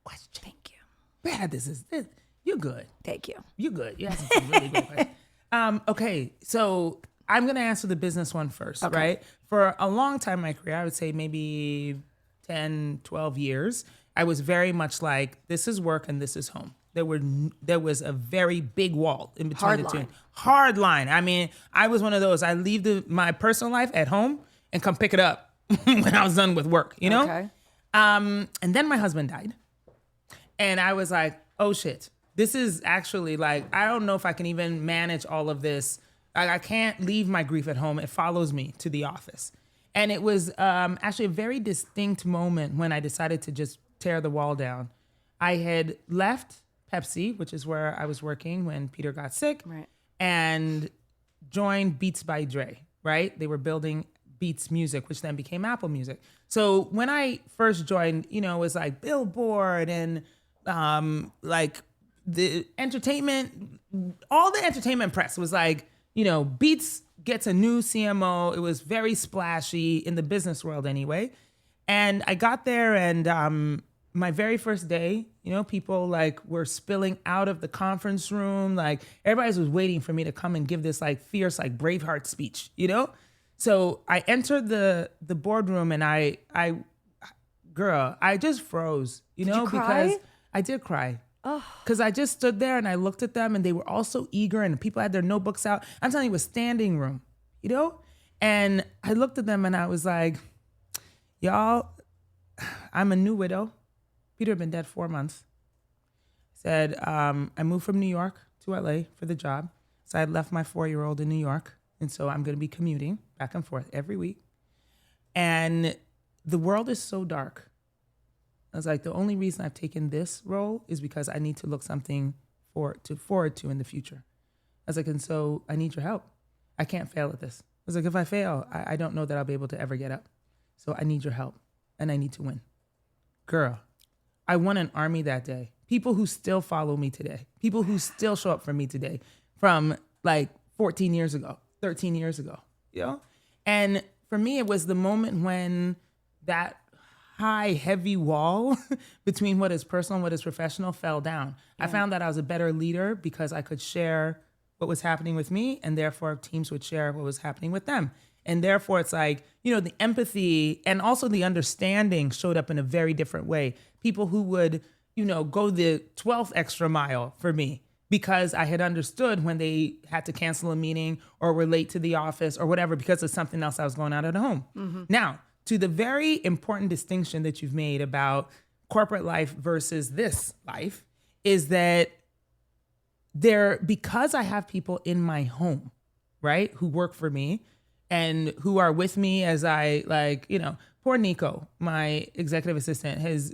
question. Thank you. Yeah, you're good. Thank you. You're good. You have some really good questions. Okay, so I'm going to answer the business one first, right? For a long time in my career, I would say maybe 10, 12 years, I was very much like, this is work and this is home. There was a very big wall in between the two. Hard line. I mean, I was one of those, I leave my personal life at home and come pick it up when I was done with work, you know? Okay. And then my husband died. And I was like, oh shit. This is actually like, I don't know if I can even manage all of this. I can't leave my grief at home. It follows me to the office. And it was actually a very distinct moment when I decided to just tear the wall down. I had left Pepsi, which is where I was working when Peter got sick, and joined Beats by Dre, right? They were building Beats Music, which then became Apple Music. So when I first joined, you know, it was like Billboard and like, the entertainment, all the entertainment press was like, you know, Beats gets a new CMO. It was very splashy in the business world anyway. And I got there, and my very first day, you know, people like were spilling out of the conference room. Like everybody was waiting for me to come and give this like fierce, like Braveheart speech, you know? So I entered the boardroom, and I just froze, you know, because I did cry. Because I just stood there and I looked at them, and they were all so eager, and people had their notebooks out. I'm telling you, it was standing room, you know? And I looked at them and I was like, y'all, I'm a new widow. Peter had been dead 4 months. Said, I moved from New York to LA for the job. So I had left my 4-year-old in New York. And so I'm going to be commuting back and forth every week. And the world is so dark. I was like, the only reason I've taken this role is because I need to look something forward to in the future. I was like, and so I need your help. I can't fail at this. I was like, if I fail, I don't know that I'll be able to ever get up. So I need your help, and I need to win. Girl, I won an army that day. People who still follow me today. People who still show up for me today from like 14 years ago, 13 years ago, you know? And for me, it was the moment when that high, heavy wall between what is personal and what is professional fell down. Yeah. I found that I was a better leader because I could share what was happening with me, and therefore teams would share what was happening with them. And therefore it's like, you know, the empathy and also the understanding showed up in a very different way. People who would, you know, go the 12th extra mile for me because I had understood when they had to cancel a meeting or were late to the office or whatever because of something else I was going on at home. Mm-hmm. Now, to the very important distinction that you've made about corporate life versus this life is that because I have people in my home, right, who work for me and who are with me as I, like, you know, poor Nico, my executive assistant, has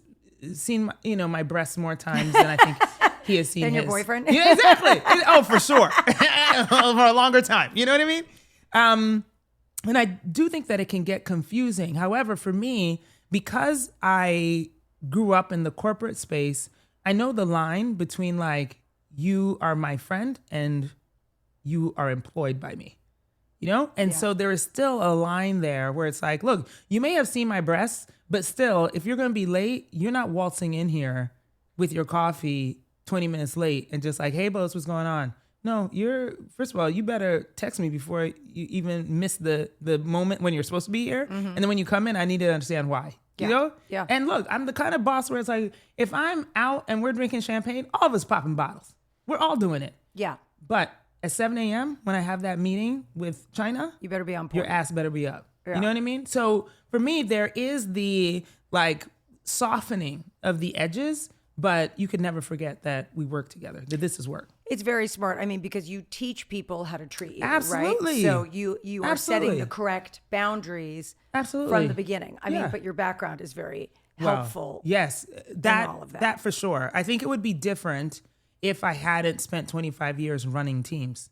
seen, my breasts more times than I think he has seen his. Than your boyfriend? Yeah, exactly. Oh, for sure. For a longer time. You know what I mean? And I do think that it can get confusing. However, for me, because I grew up in the corporate space, I know the line between like, you are my friend and you are employed by me, you know? And so there is still a line there where it's like, look, you may have seen my breasts, but still, if you're going to be late, you're not waltzing in here with your coffee 20 minutes late and just like, hey, Boz, what's going on? No, first of all, you better text me before you even miss the moment when you're supposed to be here. Mm-hmm. And then when you come in, I need to understand why. You know? Yeah. And look, I'm the kind of boss where it's like, if I'm out and we're drinking champagne, all of us popping bottles. We're all doing it. Yeah. But at 7 a.m., when I have that meeting with China, you better be on point. Your ass better be up. Yeah. You know what I mean? So for me, there is the like softening of the edges, but you could never forget that we work together, that this is work. It's very smart. I mean, because you teach people how to treat you, Absolutely. Right? So you are setting the correct boundaries from the beginning. I mean, but your background is very helpful. Yes, all of that for sure. I think it would be different if I hadn't spent 25 years running teams.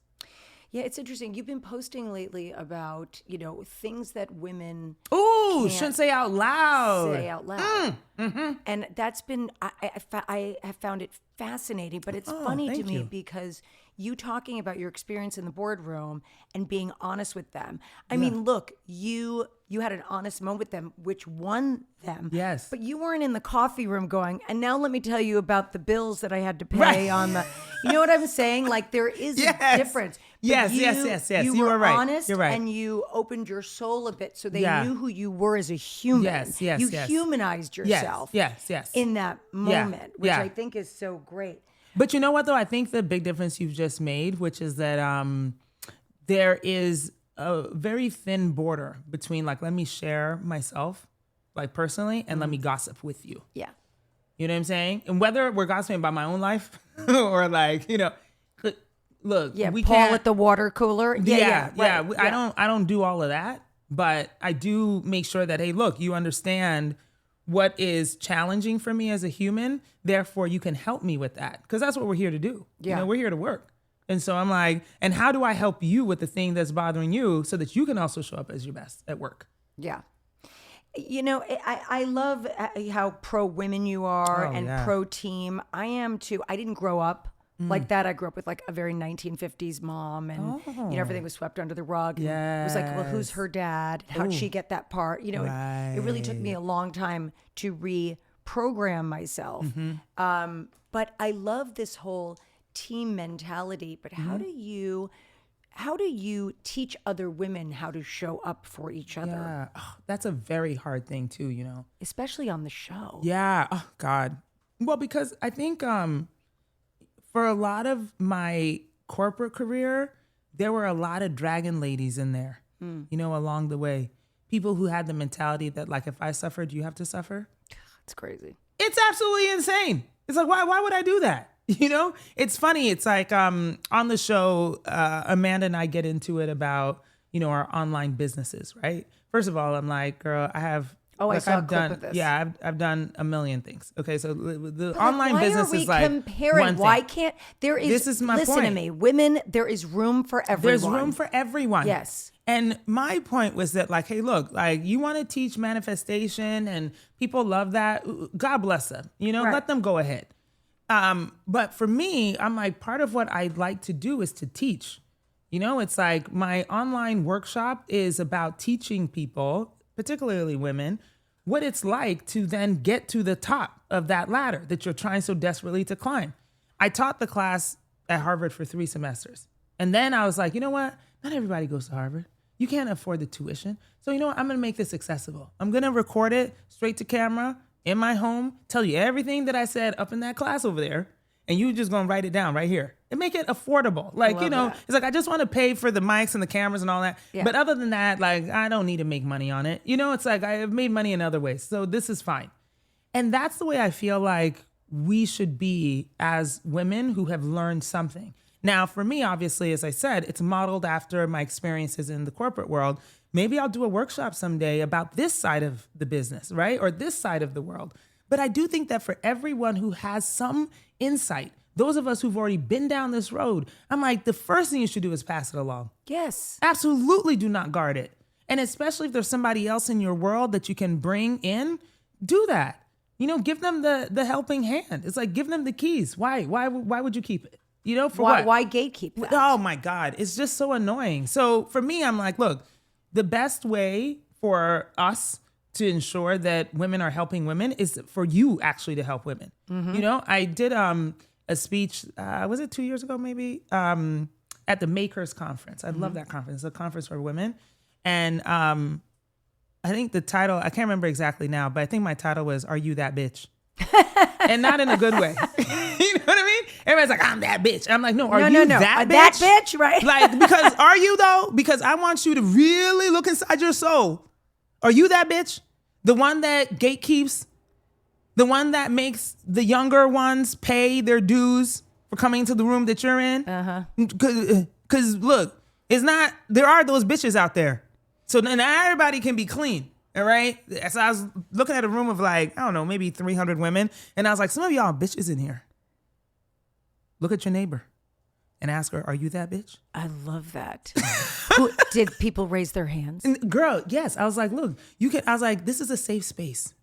Yeah, it's interesting. You've been posting lately about, things that women shouldn't say out loud. Mm-hmm. And that's been, I have found it fascinating, but it's funny to me because you talking about your experience in the boardroom and being honest with them. I mean, look, you had an honest moment with them, which won them. Yes. But you weren't in the coffee room going, and now let me tell you about the bills that I had to pay on the, you know what I'm saying? Like there is a difference. But Yes. You were were right. honest. You're right. And you opened your soul a bit so they knew who you were as a human. Yes. You humanized yourself in that moment, which I think is so great. But you know what, though? I think the big difference you've just made, which is that there is a very thin border between, like, let me share myself, like, personally, and let me gossip with you. Yeah. You know what I'm saying? And whether we're gossiping about my own life or, like, look, we Paul can't, at the water cooler. Right. I don't do all of that, but I do make sure that, hey, look, you understand what is challenging for me as a human, therefore you can help me with that. Because that's what we're here to do. Yeah. We're here to work. And so I'm like, and how do I help you with the thing that's bothering you so that you can also show up as your best at work? Yeah. I love how pro women you are and pro team. I am too. I didn't grow up like that. I grew up with like a very 1950s mom and everything was swept under the rug. It was like, well, who's her dad? How'd she get that part? It really took me a long time to reprogram myself. But I love this whole team mentality. But how do you teach other women how to show up for each other? Yeah. Oh, that's a very hard thing too, Especially on the show. Yeah. Oh God. Well, because I think for a lot of my corporate career, there were a lot of dragon ladies in there, along the way. People who had the mentality that, like, if I suffered, you have to suffer. It's crazy. It's absolutely insane. It's like, why would I do that? It's funny. It's like on the show, Amanda and I get into it about, our online businesses, right? First of all, I'm like, girl, I have... I saw a clip of this. Yeah, I've done a million things. Okay, so the online business is like comparing? One thing. Why can't there is? This is my listen point. to me, women. There is room for everyone. There's room for everyone. Yes. And my point was that, like, hey, look, like, you want to teach manifestation, and people love that. God bless them. Let them go ahead. But for me, I'm like, part of what I like to do is to teach. It's like my online workshop is about teaching people, particularly women, what it's like to then get to the top of that ladder that you're trying so desperately to climb. I taught the class at Harvard for 3 semesters. And then I was like, you know what? Not everybody goes to Harvard. You can't afford the tuition. So you know what? I'm going to make this accessible. I'm going to record it straight to camera in my home, tell you everything that I said up in that class over there, and you just going to write it down right here and make it affordable. Like, that. It's like, I just want to pay for the mics and the cameras and all that. Yeah. But other than that, like, I don't need to make money on it. It's like, I've made money in other ways. So this is fine. And that's the way I feel like we should be as women who have learned something. Now, for me, obviously, as I said, it's modeled after my experiences in the corporate world. Maybe I'll do a workshop someday about this side of the business, right? Or this side of the world. But I do think that for everyone who has some insight those of us who've already been down this road, I'm like, the first thing you should do is pass it along. Yes. Absolutely do not guard it. And especially if there's somebody else in your world that you can bring in, do that. You know, give them the helping hand. It's like, give them the keys. Why would you keep it? You know, for what? Why gatekeep that? Oh my God. It's just so annoying. So for me, I'm like, look, the best way for us to ensure that women are helping women is for you actually to help women. You know, I did a speech, was it 2 years ago maybe? At the Makers Conference. I love that conference. It's a conference for women. And I think the title, I can't remember exactly now, but I think my title was, Are You That Bitch? And not in a good way. You know what I mean? Everybody's like, I'm that bitch. I'm like, no, are you that bitch? That bitch, right? Like, because are you though? Because I want you to really look inside your soul. Are you that bitch? The one that gatekeeps? The one that makes the younger ones pay their dues for coming into the room that you're in? Because look, it's not, there are those bitches out there. So then everybody can be clean. All right. So I was looking at a room of like, I don't know, maybe 300 women. And I was like, some of y'all bitches in here. Look at your neighbor and ask her, are you that bitch? I love that. Did people raise their hands? And girl, yes. I was like, look, you can, I was like, this is a safe space.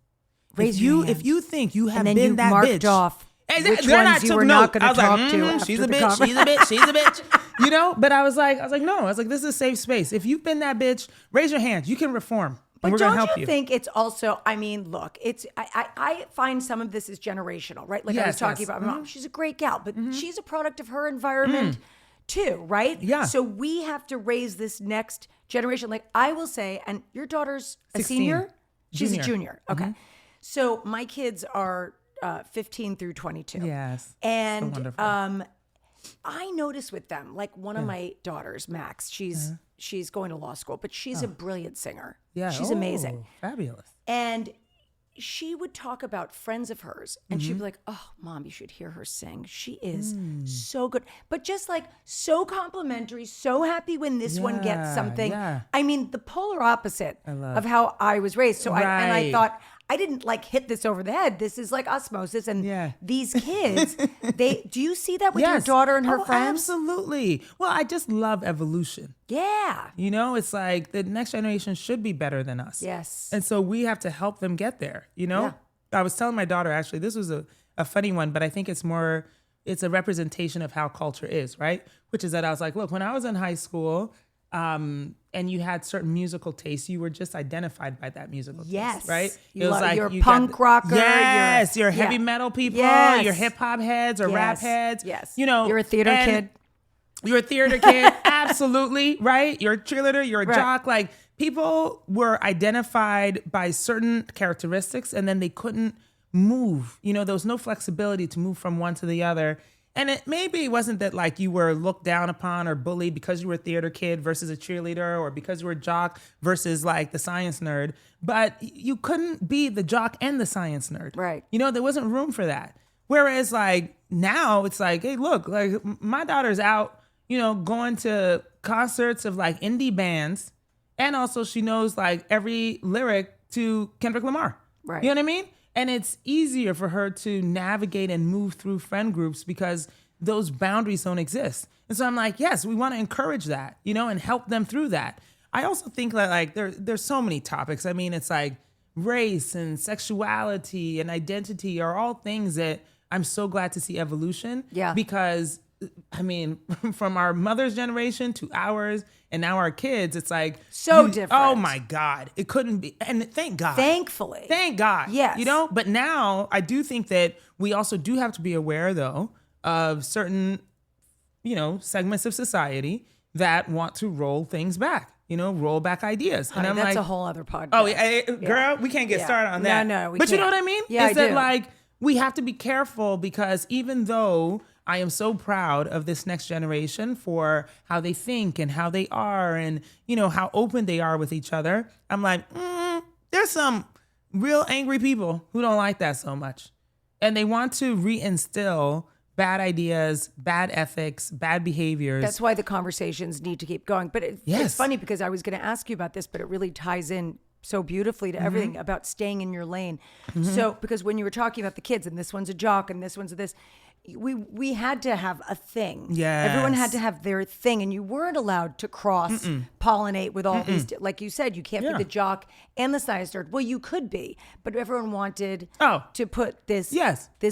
Raise your hands. If you think you have and then been you that marked bitch. off which ones you were not going to talk to. She's a bitch, she's a bitch, she's a bitch. You know, but I was like, no. I was like, this is a safe space. If you've been that bitch, raise your hands. You can reform. But don't you think it's also, I mean, look, it's I find some of this is generational, right? Like I was talking about my mom, she's a great gal, but she's a product of her environment too, right? Yeah. So we have to raise this next generation. Like I will say, and your daughter's 16. a senior? She's a Junior. junior. Okay. So my kids are 15 through 22. Yes. And so wonderful. I notice with them, like one of my daughters, Max, she's going to law school, but she's a brilliant singer. Yeah. She's amazing. Fabulous. And she would talk about friends of hers and she'd be like, oh, Mom, you should hear her sing. She is so good. But just like so complimentary, so happy when this one gets something. Yeah. I mean, the polar opposite of how I was raised. So I thought, I didn't like hit this over the head. This is like osmosis. And these kids, do you see that with your daughter and her friends? Absolutely. Well, I just love evolution. Yeah. You know, it's like the next generation should be better than us. Yes. And so we have to help them get there, you know? Yeah. I was telling my daughter, actually, this was a funny one, but I think it's a representation of how culture is, right? Which is that I was like, look, when I was in high school, and you had certain musical tastes, you were just identified by that musical taste, right? It was like you're a punk rocker. Yes, you're heavy metal people, you're hip hop heads or rap heads. Yes. You know, you're a theater kid. You're a theater kid, absolutely, right? You're a cheerleader, you're a jock. Like people were identified by certain characteristics and then they couldn't move. You know, there was no flexibility to move from one to the other. And it wasn't that like you were looked down upon or bullied because you were a theater kid versus a cheerleader or because you were a jock versus like the science nerd, but you couldn't be the jock and the science nerd. Right. You know, there wasn't room for that. Whereas like now it's like, hey, look, like my daughter's out, you know, going to concerts of like indie bands. And also she knows like every lyric to Kendrick Lamar. Right. You know what I mean? And it's easier for her to navigate and move through friend groups because those boundaries don't exist. And so I'm like, yes, we want to encourage that, you know, and help them through that. I also think that like there's so many topics. I mean, it's like race and sexuality and identity are all things that I'm so glad to see evolution. Yeah. Because I mean, from our mother's generation to ours and now our kids, it's like so different. Oh my God. It couldn't be. And thank God. Thankfully. Thank God. Yes. You know, but now I do think that we also do have to be aware though of certain, you know, segments of society that want to roll things back, you know, roll back ideas. Honey, and I'm that's like, a whole other podcast. Oh, yeah, girl, we can't get started on that. No, we But can't. you know what I mean? Yeah, Is that like, we have to be careful because even though I am so proud of this next generation for how they think and how they are and, you know, how open they are with each other. I'm like, there's some real angry people who don't like that so much. And they want to reinstill bad ideas, bad ethics, bad behaviors. That's why the conversations need to keep going. But it's funny because I was going to ask you about this, but it really ties in so beautifully to everything about staying in your lane. So, because when you were talking about the kids and this one's a jock and this one's this, we had to have a thing. Yes. Everyone had to have their thing, and you weren't allowed to cross pollinate with all these. Like you said, you can't be the jock and the science nerd. Well, you could be, but everyone wanted to put this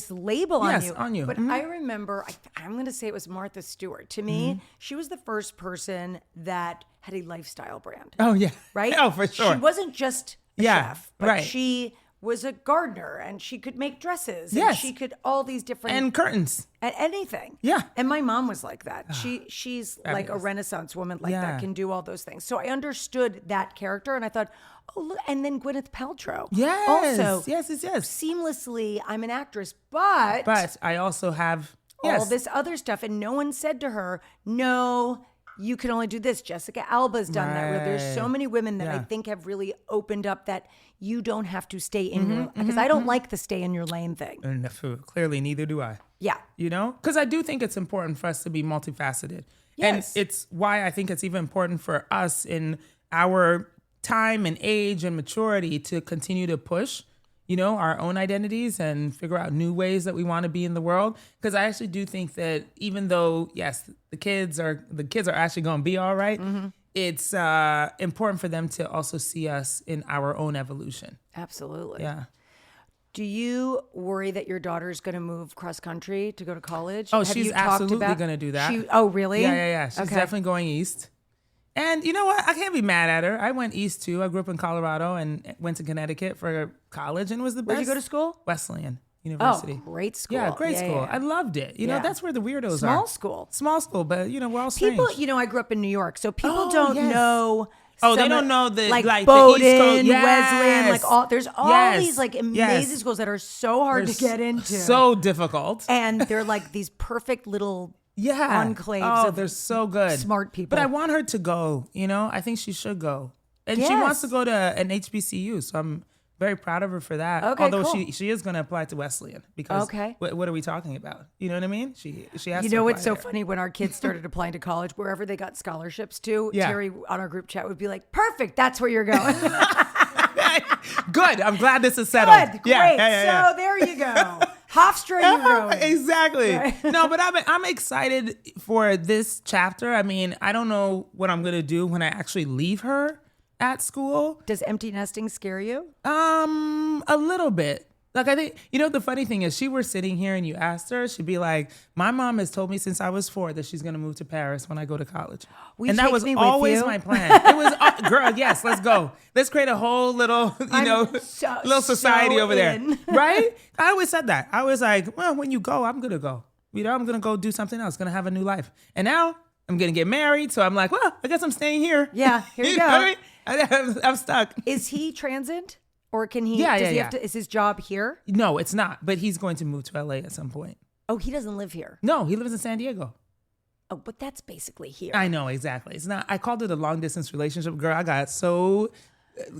label on you. But I remember, I'm going to say it was Martha Stewart. To me, she was the first person that had a lifestyle brand. Oh yeah, right. Oh, for sure. She wasn't just a chef, but she was a gardener, and she could make dresses. And she could all these different and curtains and anything. Yeah. And my mom was like that. She's like a Renaissance woman like that, can do all those things. So I understood that character, and I thought, oh look, and then Gwyneth Paltrow. Yes. Also, yes. seamlessly, I'm an actress, but I also have all this other stuff, and no one said to her, no, you can only do this. Jessica Alba's done that. Where there's so many women that I think have really opened up that you don't have to stay in your, because I don't like the stay in your lane thing. And clearly, neither do I. Yeah. You know, because I do think it's important for us to be multifaceted. Yes. And it's why I think it's even important for us in our time and age and maturity to continue to push, you know, our own identities and figure out new ways that we want to be in the world. Because I actually do think that even though, yes, the kids are actually going to be all right, it's important for them to also see us in our own evolution. Absolutely. Yeah. Do you worry that your daughter's going to move cross country to go to college? Oh, she's absolutely going to do that. Oh, really? Yeah. She's definitely going east. And you know what? I can't be mad at her. I went east too. I grew up in Colorado and went to Connecticut for college, and it was the best. Where'd you go to school? Wesleyan University. Oh, great school. Yeah, great school. I loved it. You know, that's where the weirdos are. Small school, but you know, we're all strange. People, you know, I grew up in New York, so people don't know. They don't know the like Bowdoin, the East Coast. Wesleyan, like there's all these like amazing schools that are so hard to get into, so difficult, and they're like these perfect little enclaves. Oh, they're so good, smart people. But I want her to go. You know, I think she should go, and she wants to go to an HBCU. So I'm very proud of her for that. Okay, although cool. she is going to apply to Wesleyan because what are we talking about? You know what I mean? She has. You to know what's so there. funny, when our kids started applying to college, wherever they got scholarships to, Terry on our group chat would be like, "Perfect, that's where you're going." Good. I'm glad this is settled. Good. Great. So there you go. Hofstra, you ruined. Exactly. Right. No, but I'm excited for this chapter. I mean, I don't know what I'm gonna do when I actually leave her at school. Does empty nesting scare you? A little bit. Like, I think, you know, the funny thing is, she were sitting here and you asked her, she'd be like, my mom has told me since I was 4 that she's going to move to Paris when I go to college. And that was always my plan. It was, girl, yes, let's go. Let's create a whole little, little society over there. Right? I always said that. I was like, well, when you go, I'm going to go. You know, I'm going to go do something else, going to have a new life. And now I'm going to get married. So I'm like, well, I guess I'm staying here. Yeah, here you go. Know what I mean? I'm stuck. Is he transient? Or can he? Yeah, does he have to? Is his job here? No, it's not. But he's going to move to LA at some point. Oh, he doesn't live here. No, he lives in San Diego. Oh, but that's basically here. I know, exactly. It's not. I called it a long distance relationship. Girl, I got so.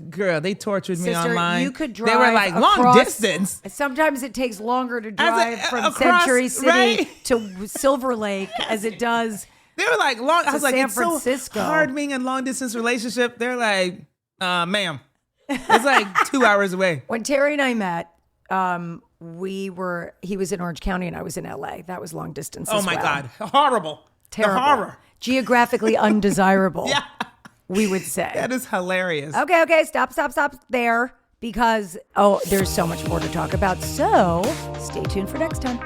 Girl, they tortured me online. You could drive. They were like, long distance. Sometimes it takes longer to drive from Century City to Silver Lake as it does. They were like long. I was like, San it's Francisco. so hard being in a long distance relationship. They're like, ma'am. It's like 2 hours away. When Terry and I met, he was in Orange County and I was in LA. That was long distance. Oh my God. Horrible. Terrible. The horror. Geographically undesirable. Yeah. We would say. That is hilarious. Okay. Stop there. Because, there's so much more to talk about. So stay tuned for next time.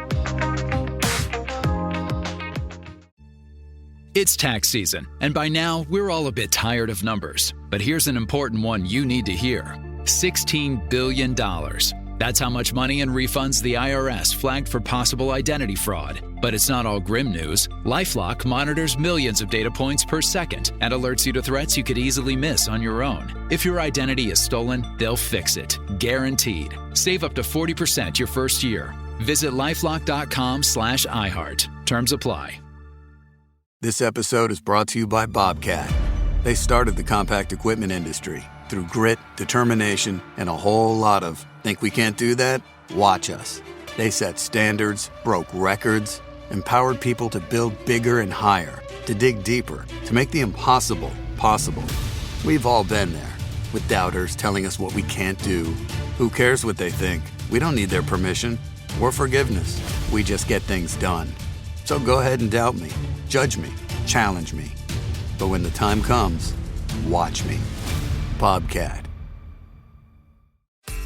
It's tax season, and by now, we're all a bit tired of numbers. But here's an important one you need to hear. $16 billion. That's how much money in refunds the IRS flagged for possible identity fraud. But it's not all grim news. LifeLock monitors millions of data points per second and alerts you to threats you could easily miss on your own. If your identity is stolen, they'll fix it. Guaranteed. Save up to 40% your first year. Visit LifeLock.com/iHeart. Terms apply. This episode is brought to you by Bobcat. They started the compact equipment industry through grit, determination, and a whole lot of think we can't do that? Watch us. They set standards, broke records, empowered people to build bigger and higher, to dig deeper, to make the impossible possible. We've all been there, with doubters telling us what we can't do. Who cares what they think? We don't need their permission. or forgiveness. We just get things done. So go ahead and doubt me, judge me, challenge me. But when the time comes, watch me. Bobcat.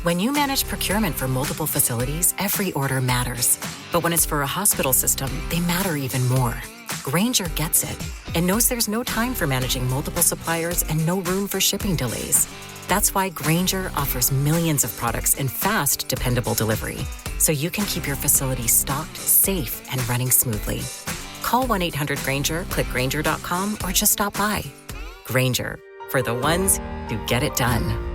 When you manage procurement for multiple facilities, every order matters. But when it's for a hospital system, they matter even more. Grainger gets it and knows there's no time for managing multiple suppliers and no room for shipping delays. That's why Grainger offers millions of products in fast, dependable delivery, so you can keep your facility stocked, safe, and running smoothly. Call 1-800-GRAINGER, click Grainger.com, or just stop by. Grainger, for the ones who get it done.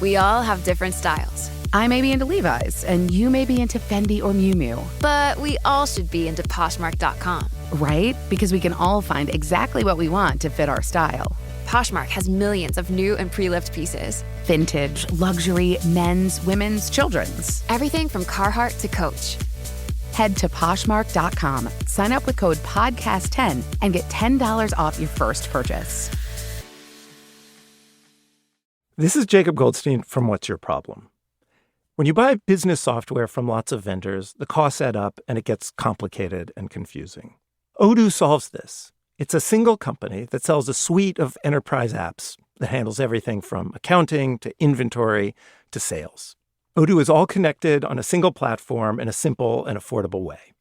We all have different styles. I may be into Levi's, and you may be into Fendi or Miu Miu. But we all should be into Poshmark.com. Right? Because we can all find exactly what we want to fit our style. Poshmark has millions of new and pre-lived pieces. Vintage, luxury, men's, women's, children's. Everything from Carhartt to Coach. Head to Poshmark.com, sign up with code PODCAST10, and get $10 off your first purchase. This is Jacob Goldstein from What's Your Problem? When you buy business software from lots of vendors, the costs add up and it gets complicated and confusing. Odoo solves this. It's a single company that sells a suite of enterprise apps that handles everything from accounting to inventory to sales. Odoo is all connected on a single platform in a simple and affordable way.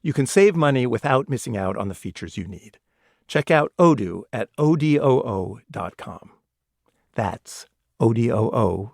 You can save money without missing out on the features you need. Check out Odoo at odoo.com. That's odoo.com.